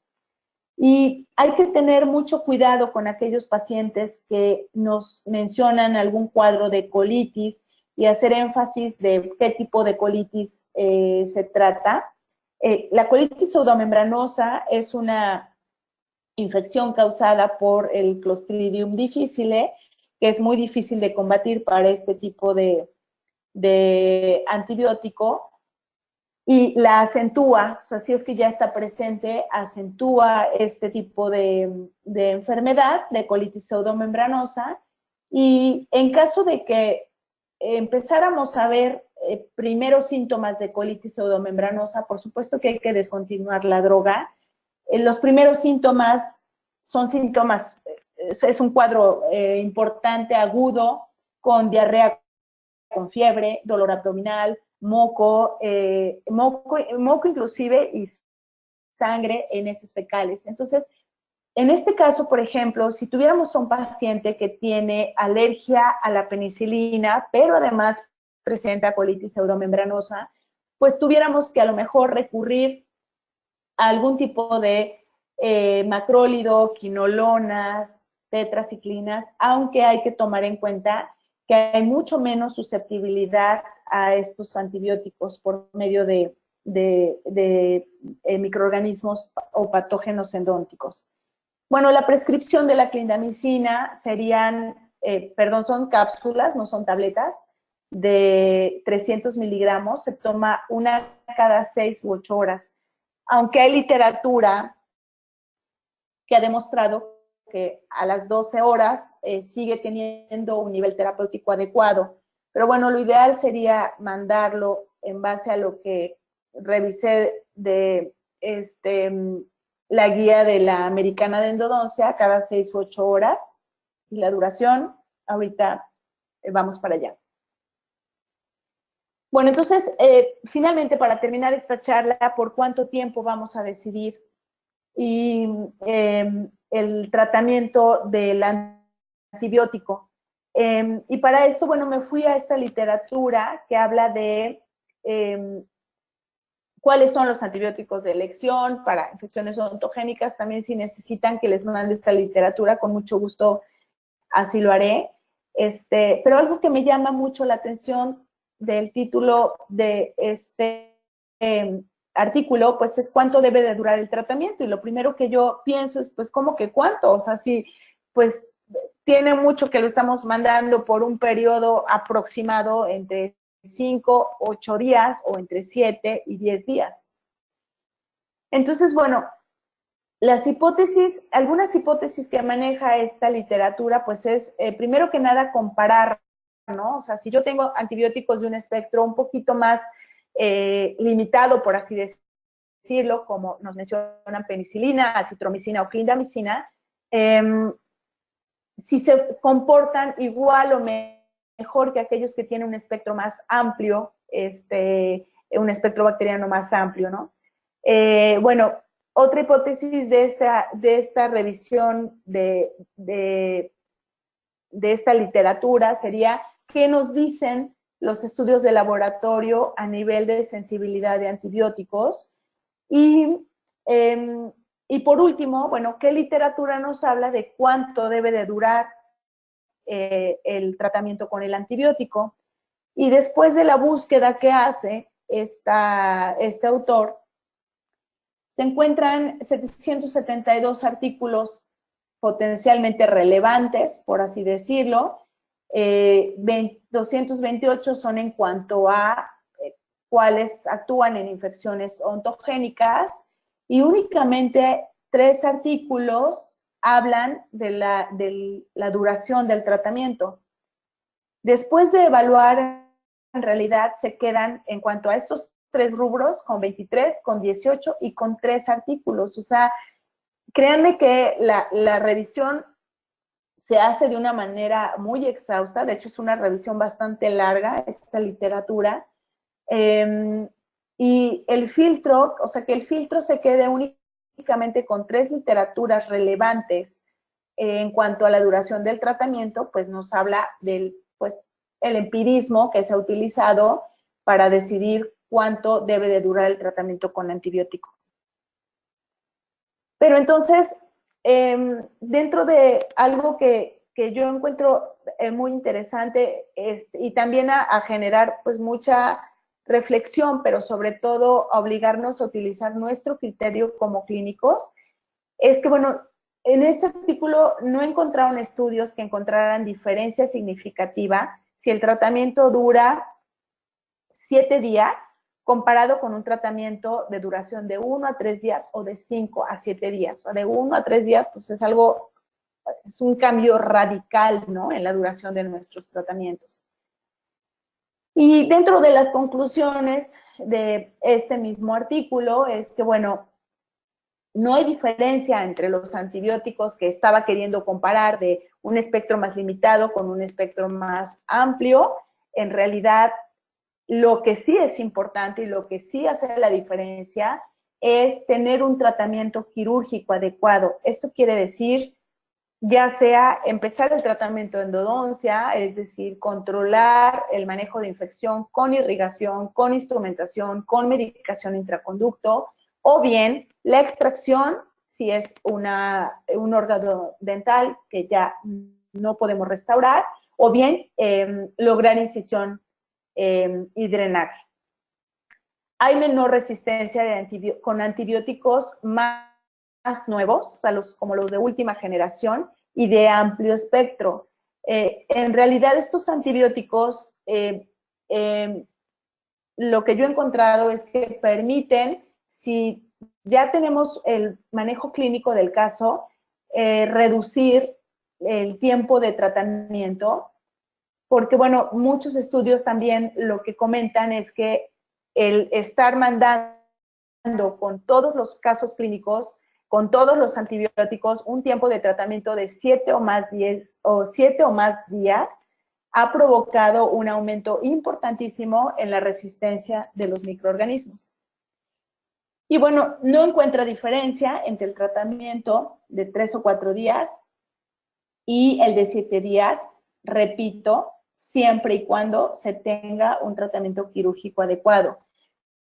Y hay que tener mucho cuidado con aquellos pacientes que nos mencionan algún cuadro de colitis y hacer énfasis de qué tipo de colitis se trata. La colitis pseudomembranosa es una infección causada por el Clostridium difficile, que es muy difícil de combatir para este tipo de antibiótico, y la acentúa, o sea, si es que ya está presente, acentúa este tipo de enfermedad, de colitis pseudomembranosa, y en caso de que empezáramos a ver primeros síntomas de colitis pseudomembranosa, por supuesto que hay que descontinuar la droga. Los primeros síntomas son síntomas, es un cuadro importante, agudo, con diarrea, con fiebre, dolor abdominal, moco inclusive y sangre en heces fecales. Entonces, en este caso, por ejemplo, si tuviéramos a un paciente que tiene alergia a la penicilina, pero además presenta colitis pseudomembranosa, pues tuviéramos que a lo mejor recurrir a algún tipo de macrólido, quinolonas, tetraciclinas, aunque hay que tomar en cuenta que hay mucho menos susceptibilidad a estos antibióticos por medio de microorganismos o patógenos endónticos. Bueno, la prescripción de la clindamicina serían, son cápsulas, no son tabletas, de 300 miligramos, se toma una cada 6 u 8 horas. Aunque hay literatura que ha demostrado que a las 12 horas sigue teniendo un nivel terapéutico adecuado. Pero bueno, lo ideal sería mandarlo en base a lo que revisé de la guía de la Americana de Endodoncia, cada 6 u 8 horas. Y la duración, ahorita vamos para allá. Bueno, entonces, finalmente, para terminar esta charla, ¿por cuánto tiempo vamos a decidir? Y el tratamiento del antibiótico. Y para esto, bueno, me fui a esta literatura que habla de cuáles son los antibióticos de elección para infecciones odontogénicas. También si necesitan que les mande esta literatura, con mucho gusto así lo haré. Pero algo que me llama mucho la atención del título de este artículo, pues es cuánto debe de durar el tratamiento. Y lo primero que yo pienso es, pues, ¿cómo que cuánto? O sea, si, pues, tiene mucho que lo estamos mandando por un periodo aproximado entre 5, 8 días o entre 7 y 10 días. Entonces, bueno, las hipótesis, algunas hipótesis que maneja esta literatura, pues es, primero que nada, comparar, ¿no? O sea, si yo tengo antibióticos de un espectro un poquito más limitado, por así decirlo, como nos mencionan penicilina, acitromicina o clindamicina, si se comportan igual o mejor que aquellos que tienen un espectro más amplio, un espectro bacteriano más amplio, ¿no? Bueno, otra hipótesis de esta revisión de esta literatura sería qué nos dicen los estudios de laboratorio a nivel de sensibilidad de antibióticos. Y por último, bueno, ¿qué literatura nos habla de cuánto debe de durar el tratamiento con el antibiótico? Y después de la búsqueda que hace este autor, se encuentran 772 artículos potencialmente relevantes, por así decirlo. 228 son en cuanto a cuáles actúan en infecciones odontogénicas y únicamente 3 artículos hablan de la duración del tratamiento. Después de evaluar, en realidad se quedan en cuanto a estos 3 rubros con 23, con 18 y con 3 artículos. O sea, créanme que la revisión se hace de una manera muy exhausta. De hecho, es una revisión bastante larga, esta literatura. Y el filtro, o sea, que el filtro se quede únicamente con 3 literaturas relevantes en cuanto a la duración del tratamiento, pues nos habla del, pues, el empirismo que se ha utilizado para decidir cuánto debe de durar el tratamiento con antibiótico. Pero entonces, dentro de algo que yo encuentro muy interesante y también a generar pues mucha reflexión, pero sobre todo a obligarnos a utilizar nuestro criterio como clínicos, es que, bueno, en este artículo no encontraron estudios que encontraran diferencia significativa si el tratamiento dura 7 días comparado con un tratamiento de duración de 1 a 3 días o de 5 a 7 días. O de 1 a 3 días, pues es algo, es un cambio radical, ¿no?, en la duración de nuestros tratamientos. Y dentro de las conclusiones de este mismo artículo es que, bueno, no hay diferencia entre los antibióticos que estaba queriendo comparar de un espectro más limitado con un espectro más amplio. En realidad, lo que sí es importante y lo que sí hace la diferencia es tener un tratamiento quirúrgico adecuado. Esto quiere decir, ya sea empezar el tratamiento de endodoncia, es decir, controlar el manejo de infección con irrigación, con instrumentación, con medicación intraconducto, o bien la extracción, si es un órgano dental que ya no podemos restaurar, o bien lograr incisión y drenaje. Hay menor resistencia con antibióticos más nuevos, o sea, como los de última generación y de amplio espectro. En realidad, estos antibióticos, lo que yo he encontrado es que permiten, si ya tenemos el manejo clínico del caso, reducir el tiempo de tratamiento, porque, bueno, muchos estudios también lo que comentan es que el estar mandando con todos los casos clínicos, con todos los antibióticos, un tiempo de tratamiento de 7 o más días, ha provocado un aumento importantísimo en la resistencia de los microorganismos. Y bueno, no encuentra diferencia entre el tratamiento de 3 o 4 días y el de 7 días, repito, siempre y cuando se tenga un tratamiento quirúrgico adecuado.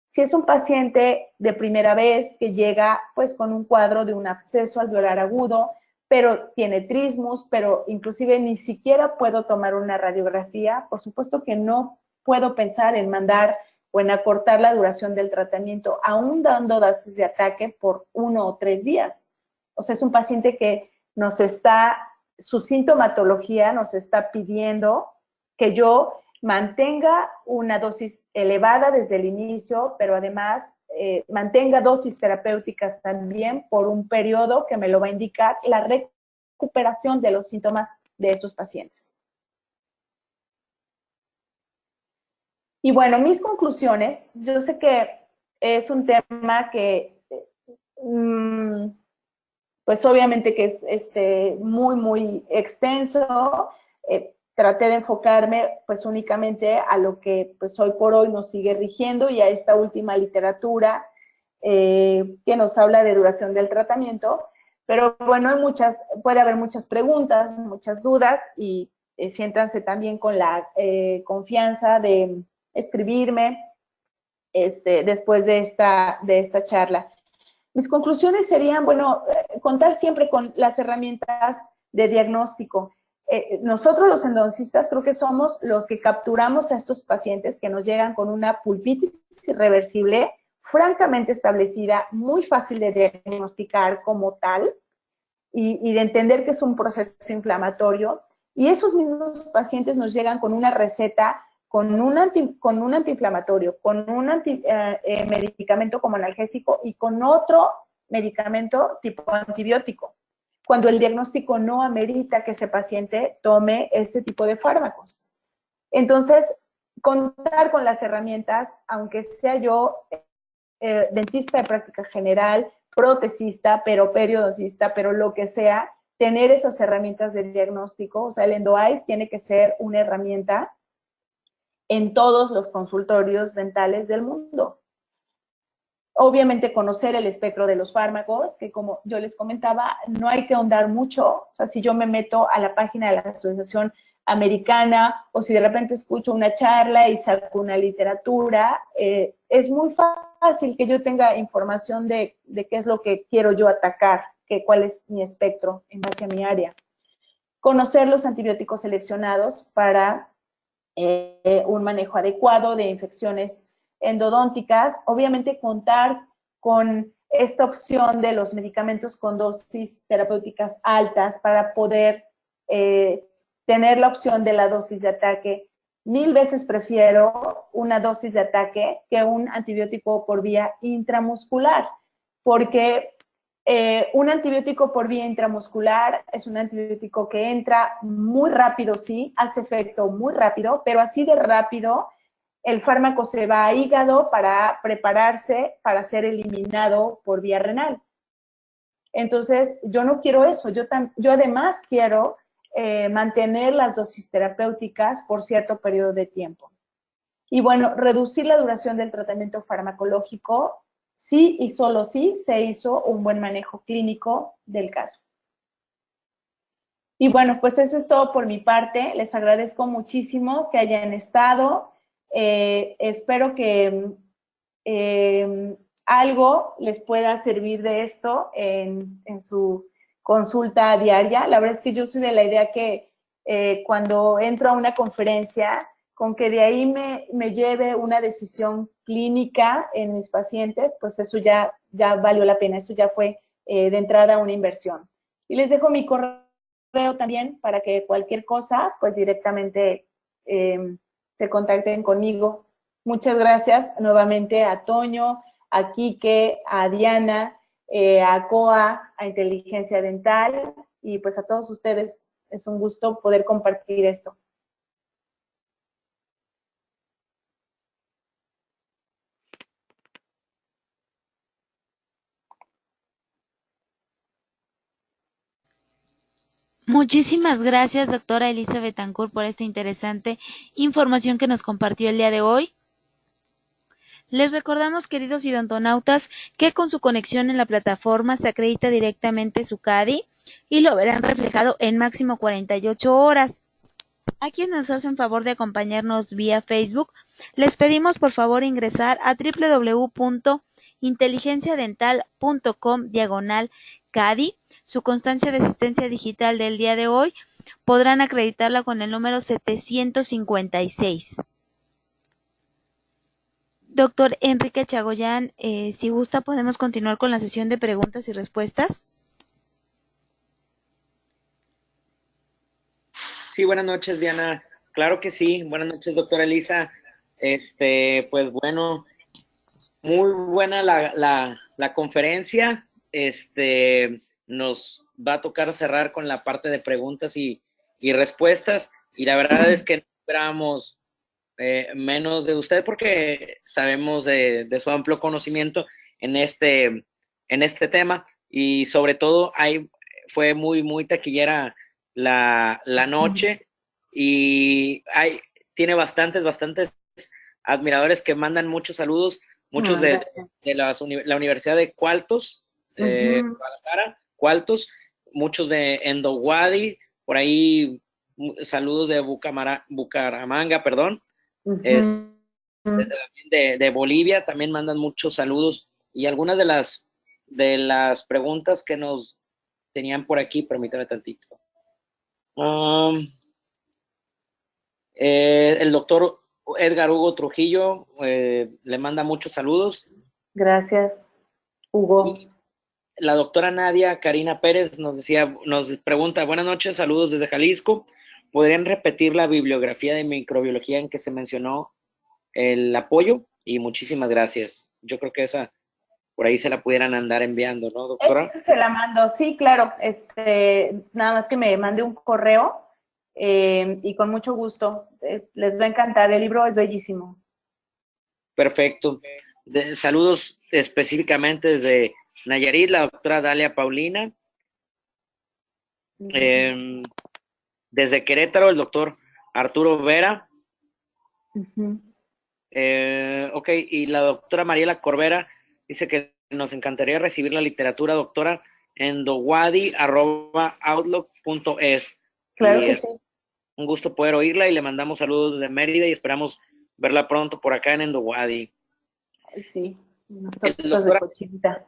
Si es un paciente de primera vez que llega pues con un cuadro de un absceso alveolar agudo, pero tiene trismus, pero inclusive ni siquiera puedo tomar una radiografía, por supuesto que no puedo pensar en mandar o en acortar la duración del tratamiento, aún dando dosis de ataque por 1 o 3 días. O sea, es un paciente que su sintomatología nos está pidiendo que yo mantenga una dosis elevada desde el inicio, pero además mantenga dosis terapéuticas también por un periodo que me lo va a indicar la recuperación de los síntomas de estos pacientes. Y bueno, mis conclusiones, yo sé que es un tema que, pues obviamente que es muy, muy extenso. Traté de enfocarme pues únicamente a lo que pues hoy por hoy nos sigue rigiendo y a esta última literatura que nos habla de duración del tratamiento, pero bueno, puede haber muchas preguntas, muchas dudas y siéntanse también con la confianza de escribirme después de esta charla. Mis conclusiones serían, bueno, contar siempre con las herramientas de diagnóstico. Nosotros los endodoncistas creo que somos los que capturamos a estos pacientes que nos llegan con una pulpitis irreversible, francamente establecida, muy fácil de diagnosticar como tal y de entender que es un proceso inflamatorio. Y esos mismos pacientes nos llegan con una receta, con un antiinflamatorio, con un medicamento como analgésico y con otro medicamento tipo antibiótico, cuando el diagnóstico no amerita que ese paciente tome ese tipo de fármacos. Entonces, contar con las herramientas, aunque sea yo dentista de práctica general, protesista, pero periodoncista, pero lo que sea, tener esas herramientas de diagnóstico, o sea, el EndoEyes tiene que ser una herramienta en todos los consultorios dentales del mundo. Obviamente conocer el espectro de los fármacos, que como yo les comentaba, no hay que ahondar mucho. O sea, si yo me meto a la página de la Asociación Americana o si de repente escucho una charla y saco una literatura, es muy fácil que yo tenga información de qué es lo que quiero yo atacar, cuál es mi espectro en base a mi área. Conocer los antibióticos seleccionados para un manejo adecuado de infecciones endodónticas. Obviamente contar con esta opción de los medicamentos con dosis terapéuticas altas para poder tener la opción de la dosis de ataque. 1000 veces prefiero una dosis de ataque que un antibiótico por vía intramuscular, porque un antibiótico por vía intramuscular es un antibiótico que entra muy rápido, sí, hace efecto muy rápido, pero así de rápido el fármaco se va a hígado para prepararse para ser eliminado por vía renal. Entonces, yo no quiero eso. Yo además quiero mantener las dosis terapéuticas por cierto periodo de tiempo. Y bueno, reducir la duración del tratamiento farmacológico, sí y solo sí se hizo un buen manejo clínico del caso. Y bueno, pues eso es todo por mi parte. Les agradezco muchísimo que hayan estado. Espero que algo les pueda servir de esto en su consulta diaria. La verdad es que yo soy de la idea que cuando entro a una conferencia, con que de ahí me lleve una decisión clínica en mis pacientes, pues eso ya valió la pena, eso ya fue de entrada una inversión. Y les dejo mi correo también para que cualquier cosa, pues directamente se contacten conmigo. Muchas gracias nuevamente a Toño, a Quique, a Diana, a COA, a Inteligencia Dental y pues a todos ustedes. Es un gusto poder compartir esto. Muchísimas gracias, doctora Elisa Betancourt, por esta interesante información que nos compartió el día de hoy. Les recordamos, queridos idontonautas, que con su conexión en la plataforma se acredita directamente su CADI y lo verán reflejado en máximo 48 horas. A quienes nos hacen favor de acompañarnos vía Facebook, les pedimos por favor ingresar a www.inteligenciadental.com/CADI. Su constancia de asistencia digital del día de hoy podrán acreditarla con el número 756. Doctor Enrique Chagoyán, si gusta podemos continuar con la sesión de preguntas y respuestas. Sí, buenas noches, Diana. Claro que sí. Buenas noches, doctora Elisa. Pues bueno, muy buena la conferencia. Nos va a tocar cerrar con la parte de preguntas y respuestas. Y la verdad es que no esperábamos menos de usted porque sabemos de su amplio conocimiento en este tema. Y sobre todo, fue muy taquillera la noche y tiene bastantes admiradores que mandan muchos saludos, muchos de la Universidad de Cualtos, Guadalajara, Cualtos, muchos de Endowadi, por ahí saludos de Bucaramanga, perdón, de Bolivia también mandan muchos saludos y algunas de las preguntas que nos tenían por aquí, permítame tantito. El doctor Edgar Hugo Trujillo le manda muchos saludos. Gracias, Hugo. Y la doctora Nadia Karina Pérez nos pregunta, buenas noches, saludos desde Jalisco. ¿Podrían repetir la bibliografía de microbiología en que se mencionó el apoyo? Y muchísimas gracias. Yo creo que esa por ahí se la pudieran andar enviando, ¿no, doctora? Esa se la mando, sí, claro. Nada más que me mande un correo y con mucho gusto. Les va a encantar, el libro es bellísimo. Perfecto. Saludos específicamente desde Nayarit, la doctora Dalia Paulina. Desde Querétaro, el doctor Arturo Vera. Ok, y la doctora Mariela Corbera dice que nos encantaría recibir la literatura, doctora, en dowadi@outlook.es. Claro que sí. Un gusto poder oírla y le mandamos saludos desde Mérida y esperamos verla pronto por acá en Endowadi. Sí, unas El tortas de doctor, cochinita.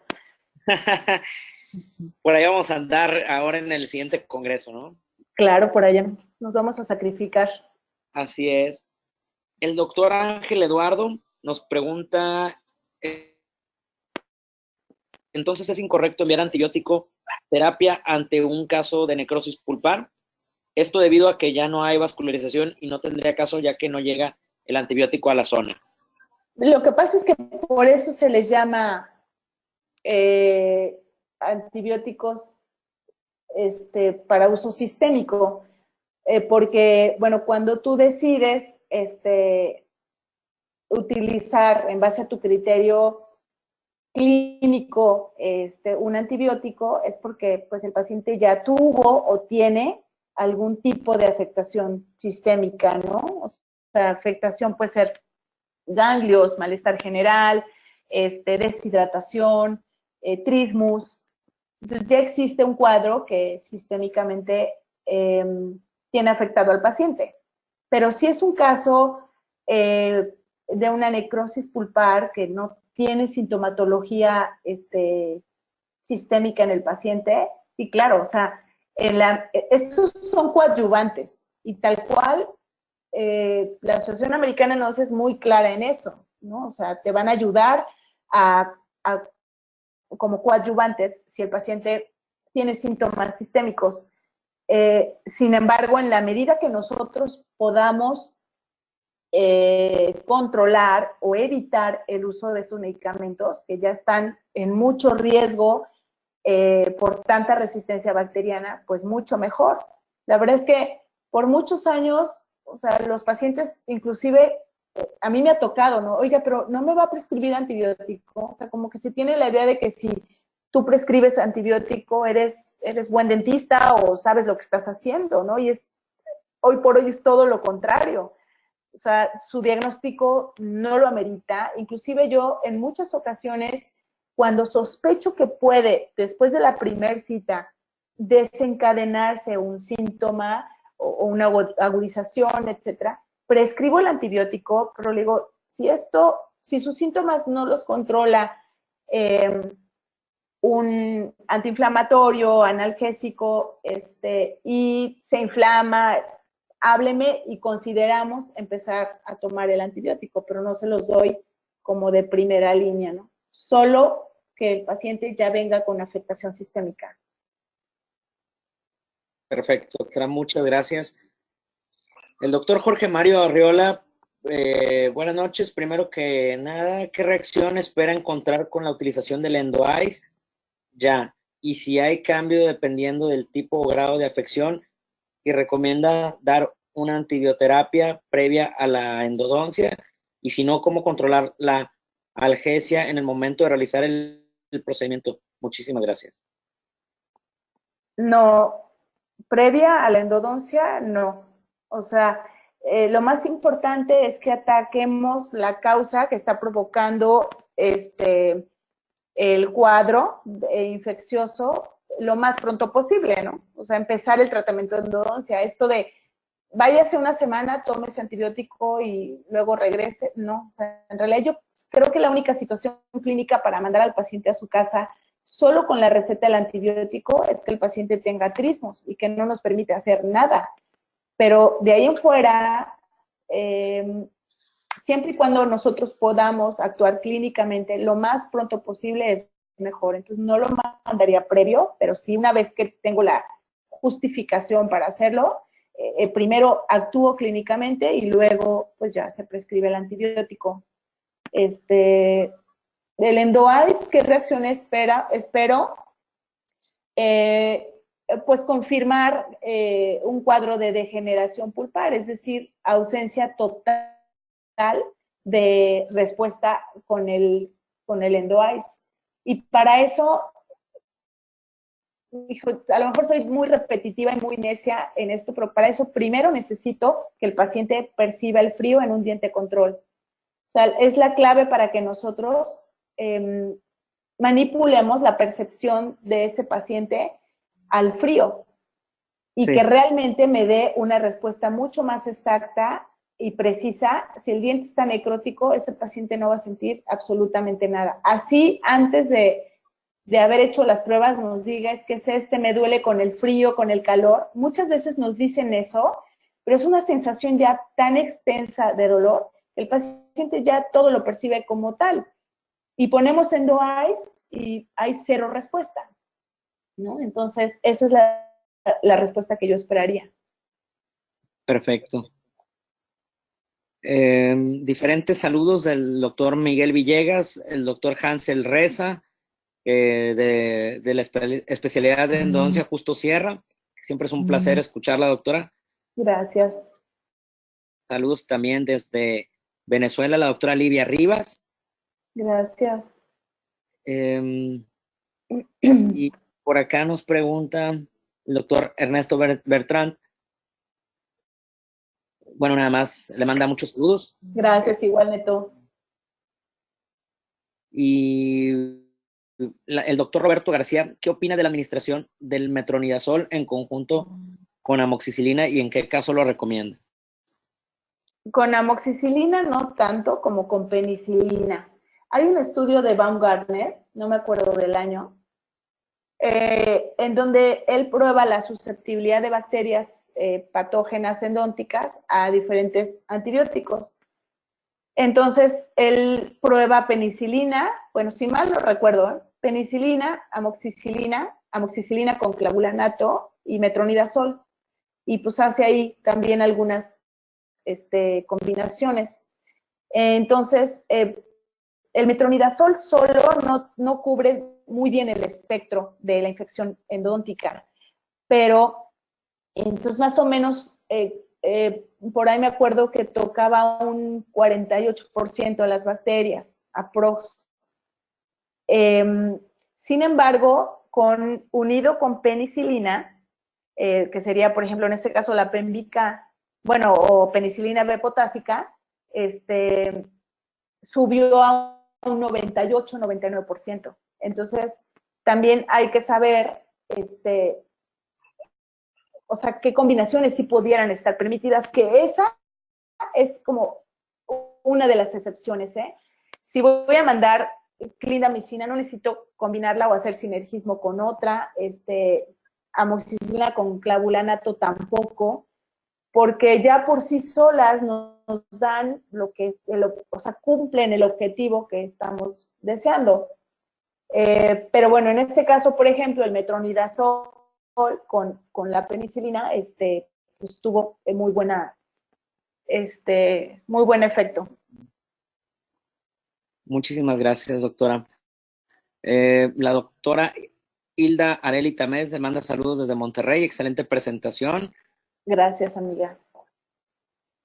por ahí vamos a andar ahora en el siguiente congreso, ¿no? Claro, por allá nos vamos a sacrificar. Así es. El doctor Ángel Eduardo nos pregunta, entonces es incorrecto enviar antibiótico terapia ante un caso de necrosis pulpar. Esto debido a que ya no hay vascularización y no tendría caso ya que no llega el antibiótico a la zona. Lo que pasa es que por eso se les llama antibióticos para uso sistémico, porque, bueno, cuando tú decides utilizar en base a tu criterio clínico un antibiótico, es porque pues, el paciente ya tuvo o tiene algún tipo de afectación sistémica, ¿no? O sea, afectación puede ser ganglios, malestar general, deshidratación, trismus. Entonces ya existe un cuadro que sistémicamente tiene afectado al paciente. Pero si es un caso de una necrosis pulpar que no tiene sintomatología sistémica en el paciente, y claro, o sea, estos son coadyuvantes y tal cual la Asociación Americana de Endodoncia es muy clara en eso, ¿no? O sea, te van a ayudar a como coadyuvantes si el paciente tiene síntomas sistémicos. Sin embargo, en la medida que nosotros podamos controlar o evitar el uso de estos medicamentos que ya están en mucho riesgo por tanta resistencia bacteriana, pues mucho mejor. La verdad es que por muchos años, o sea, los pacientes, inclusive, a mí me ha tocado, ¿no? Oiga, pero no me va a prescribir antibiótico. O sea, como que se tiene la idea de que si tú prescribes antibiótico, eres buen dentista o sabes lo que estás haciendo, ¿no? Y hoy por hoy es todo lo contrario. O sea, su diagnóstico no lo amerita. Inclusive yo, en muchas ocasiones, cuando sospecho que puede, después de la primer cita, desencadenarse un síntoma o una agudización, etcétera, prescribo el antibiótico, pero le digo, si sus síntomas no los controla un antiinflamatorio, analgésico, y se inflama, hábleme y consideramos empezar a tomar el antibiótico, pero no se los doy como de primera línea, ¿no? Solo que el paciente ya venga con afectación sistémica. Perfecto, doctora, muchas gracias. El doctor Jorge Mario Arriola, buenas noches. Primero que nada, ¿qué reacción espera encontrar con la utilización del EndoIce? Ya, y si hay cambio dependiendo del tipo o grado de afección, y recomienda dar una antibioterapia previa a la endodoncia, y si no, cómo controlar la algesia en el momento de realizar el procedimiento. Muchísimas gracias. No, previa a la endodoncia, no. O sea, lo más importante es que ataquemos la causa que está provocando el cuadro infeccioso lo más pronto posible, ¿no? O sea, empezar el tratamiento de endodoncia. Esto de váyase una semana, tómese antibiótico y luego regrese, no. O sea, en realidad yo creo que la única situación clínica para mandar al paciente a su casa solo con la receta del antibiótico es que el paciente tenga trismos y que no nos permite hacer nada. Pero de ahí en fuera, siempre y cuando nosotros podamos actuar clínicamente lo más pronto posible es mejor. Entonces no lo mandaría previo, pero sí una vez que tengo la justificación para hacerlo, primero actúo clínicamente y luego pues ya se prescribe el antibiótico. El EndoIce, ¿qué reacción espero? Pues confirmar un cuadro de degeneración pulpar, es decir, ausencia total de respuesta con el EndoIce. Y para eso, a lo mejor soy muy repetitiva y muy necia en esto, pero para eso primero necesito que el paciente perciba el frío en un diente control. O sea, es la clave para que nosotros manipulemos la percepción de ese paciente al frío y sí, que realmente me dé una respuesta mucho más exacta y precisa, si el diente está necrótico, ese paciente no va a sentir absolutamente nada. Así, antes de haber hecho las pruebas, nos diga, es que me duele con el frío, con el calor. Muchas veces nos dicen eso, pero es una sensación ya tan extensa de dolor, el paciente ya todo lo percibe como tal. Y ponemos Endo Eyes y hay cero respuesta, ¿no? Entonces, eso es la respuesta que yo esperaría. Perfecto. Diferentes saludos del doctor Miguel Villegas, el doctor Hansel Reza, de la especialidad de endodoncia Justo Sierra. Siempre es un placer escucharla, doctora. Gracias. Saludos también desde Venezuela, la doctora Livia Rivas. Gracias. Y por acá nos pregunta el doctor Ernesto Bertrand. Bueno, nada más, le manda muchos saludos. Gracias, igual, Neto. Y el doctor Roberto García, ¿qué opina de la administración del metronidazol en conjunto con amoxicilina y en qué caso lo recomienda? Con amoxicilina no tanto como con penicilina. Hay un estudio de Baumgartner, no me acuerdo del año, en donde él prueba la susceptibilidad de bacterias patógenas endónticas a diferentes antibióticos. Entonces, él prueba penicilina, bueno, si mal no recuerdo, penicilina, amoxicilina con clavulanato y metronidazol. Y pues hace ahí también algunas combinaciones. Entonces, el metronidazol solo no cubre muy bien el espectro de la infección endodóntica, pero entonces más o menos por ahí me acuerdo que tocaba un 48% de las bacterias, aprox. Sin embargo, unido con penicilina, que sería, por ejemplo, en este caso la Pembica, bueno, o penicilina B potásica, subió a un 98-99%. Entonces, también hay que saber, o sea, qué combinaciones sí pudieran estar permitidas, que esa es como una de las excepciones, ¿eh? Si voy a mandar clindamicina, no necesito combinarla o hacer sinergismo con otra, amoxicilina con clavulanato tampoco, porque ya por sí solas nos dan lo que, o sea, cumplen el objetivo que estamos deseando. Pero bueno, en este caso, por ejemplo, el metronidazol con la penicilina, pues tuvo muy buen efecto. Muchísimas gracias, doctora. La doctora Hilda Areli Tamés le manda saludos desde Monterrey. Excelente presentación. Gracias, amiga.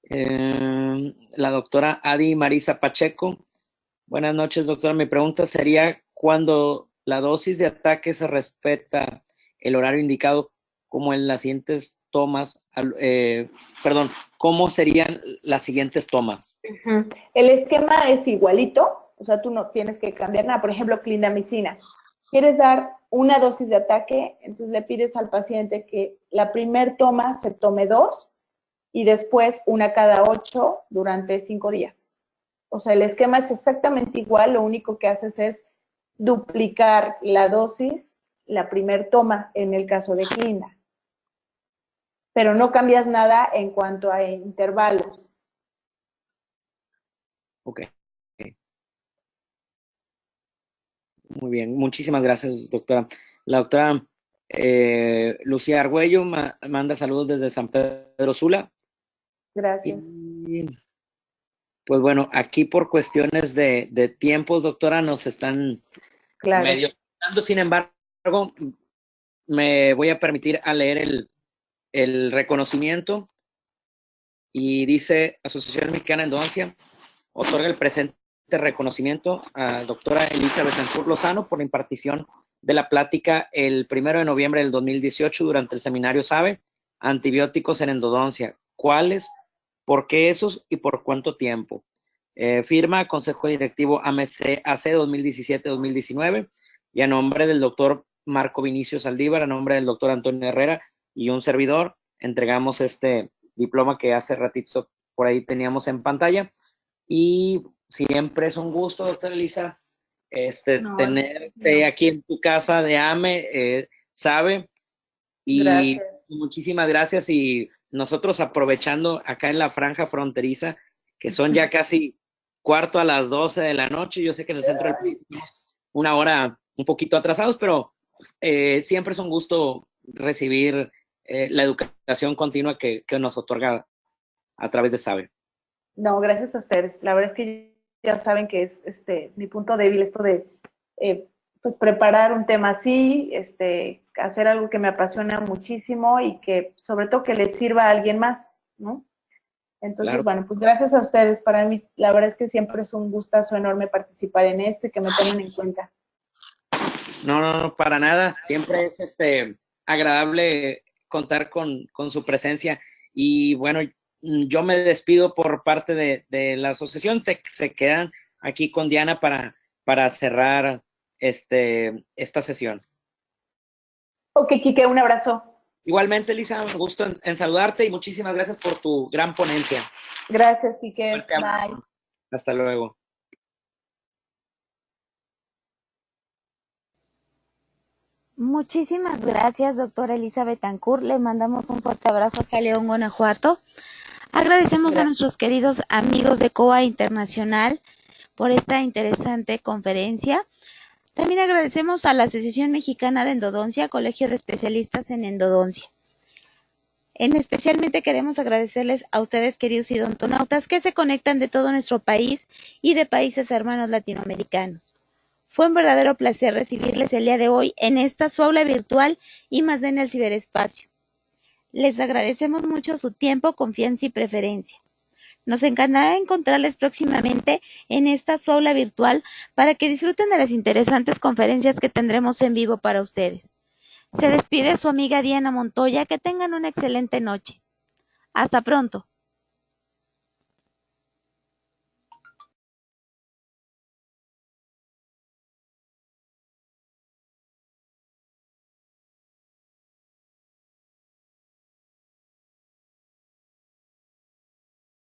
La doctora Adi Marisa Pacheco. Buenas noches, doctora. Mi pregunta sería, cuando la dosis de ataque se respeta el horario indicado, como en las siguientes tomas, ¿cómo serían las siguientes tomas? El esquema es igualito, o sea, tú no tienes que cambiar nada. Por ejemplo, clindamicina. Quieres dar una dosis de ataque, entonces le pides al paciente que la primer toma se tome 2 y después una cada 8 durante 5 días. O sea, el esquema es exactamente igual, lo único que haces es duplicar la dosis, la primer toma en el caso de clinda. Pero no cambias nada en cuanto a intervalos. Ok. Muy bien, muchísimas gracias, doctora. La doctora Lucía Argüello manda saludos desde San Pedro Sula. Gracias. Y, pues bueno, aquí por cuestiones de tiempos, doctora, nos están medio dando. Sin embargo, me voy a permitir a leer el reconocimiento y dice: Asociación Mexicana de Endodoncia otorga el presente reconocimiento a doctora Elisa Betancourt Lozano por la impartición de la plática el 1 de noviembre del 2018 durante el seminario SABE, antibióticos en endodoncia. ¿Cuáles? ¿Por qué esos? ¿Y por cuánto tiempo? Firma Consejo Directivo AMC AC 2017-2019 y a nombre del doctor Marco Vinicio Saldívar, a nombre del doctor Antonio Herrera y un servidor, entregamos este diploma que hace ratito por ahí teníamos en pantalla. Y siempre es un gusto, doctora Elisa, tenerte aquí en tu casa de AME, sabe, y Gracias. muchísimas gracias. Y nosotros aprovechando acá en la franja fronteriza, que son ya casi cuarto a las 12 de la noche, yo sé que en el centro del país estamos una hora un poquito atrasados, pero siempre es un gusto recibir la educación continua que nos otorga a través de SABE. No, gracias a ustedes. La verdad es que ya saben que es mi punto débil esto de pues preparar un tema así, hacer algo que me apasiona muchísimo y que sobre todo que les sirva a alguien más, ¿no? Entonces, Claro. bueno, pues gracias a ustedes. Para mí, la verdad es que siempre es un gustazo enorme participar en esto y que me tomen en cuenta. No, para nada. Siempre es agradable contar con su presencia. Y bueno, yo me despido por parte de la asociación. Se quedan aquí con Diana para cerrar esta sesión. Ok, Quique, un abrazo. Igualmente, Lisa, un gusto en saludarte y muchísimas gracias por tu gran ponencia. Gracias, Quique. Fuerte abrazo. Bye. Hasta luego. Muchísimas gracias, doctora Elisa Betancourt. Le mandamos un fuerte abrazo hasta León, Guanajuato. Agradecemos a nuestros queridos amigos de COA Internacional por esta interesante conferencia. También agradecemos a la Asociación Mexicana de Endodoncia, Colegio de Especialistas en Endodoncia. Especialmente queremos agradecerles a ustedes, queridos odontonautas, que se conectan de todo nuestro país y de países hermanos latinoamericanos. Fue un verdadero placer recibirles el día de hoy en esta su aula virtual y más en el ciberespacio. Les agradecemos mucho su tiempo, confianza y preferencia. Nos encantará encontrarles próximamente en esta su aula virtual para que disfruten de las interesantes conferencias que tendremos en vivo para ustedes. Se despide su amiga Diana Montoya. Que tengan una excelente noche. Hasta pronto.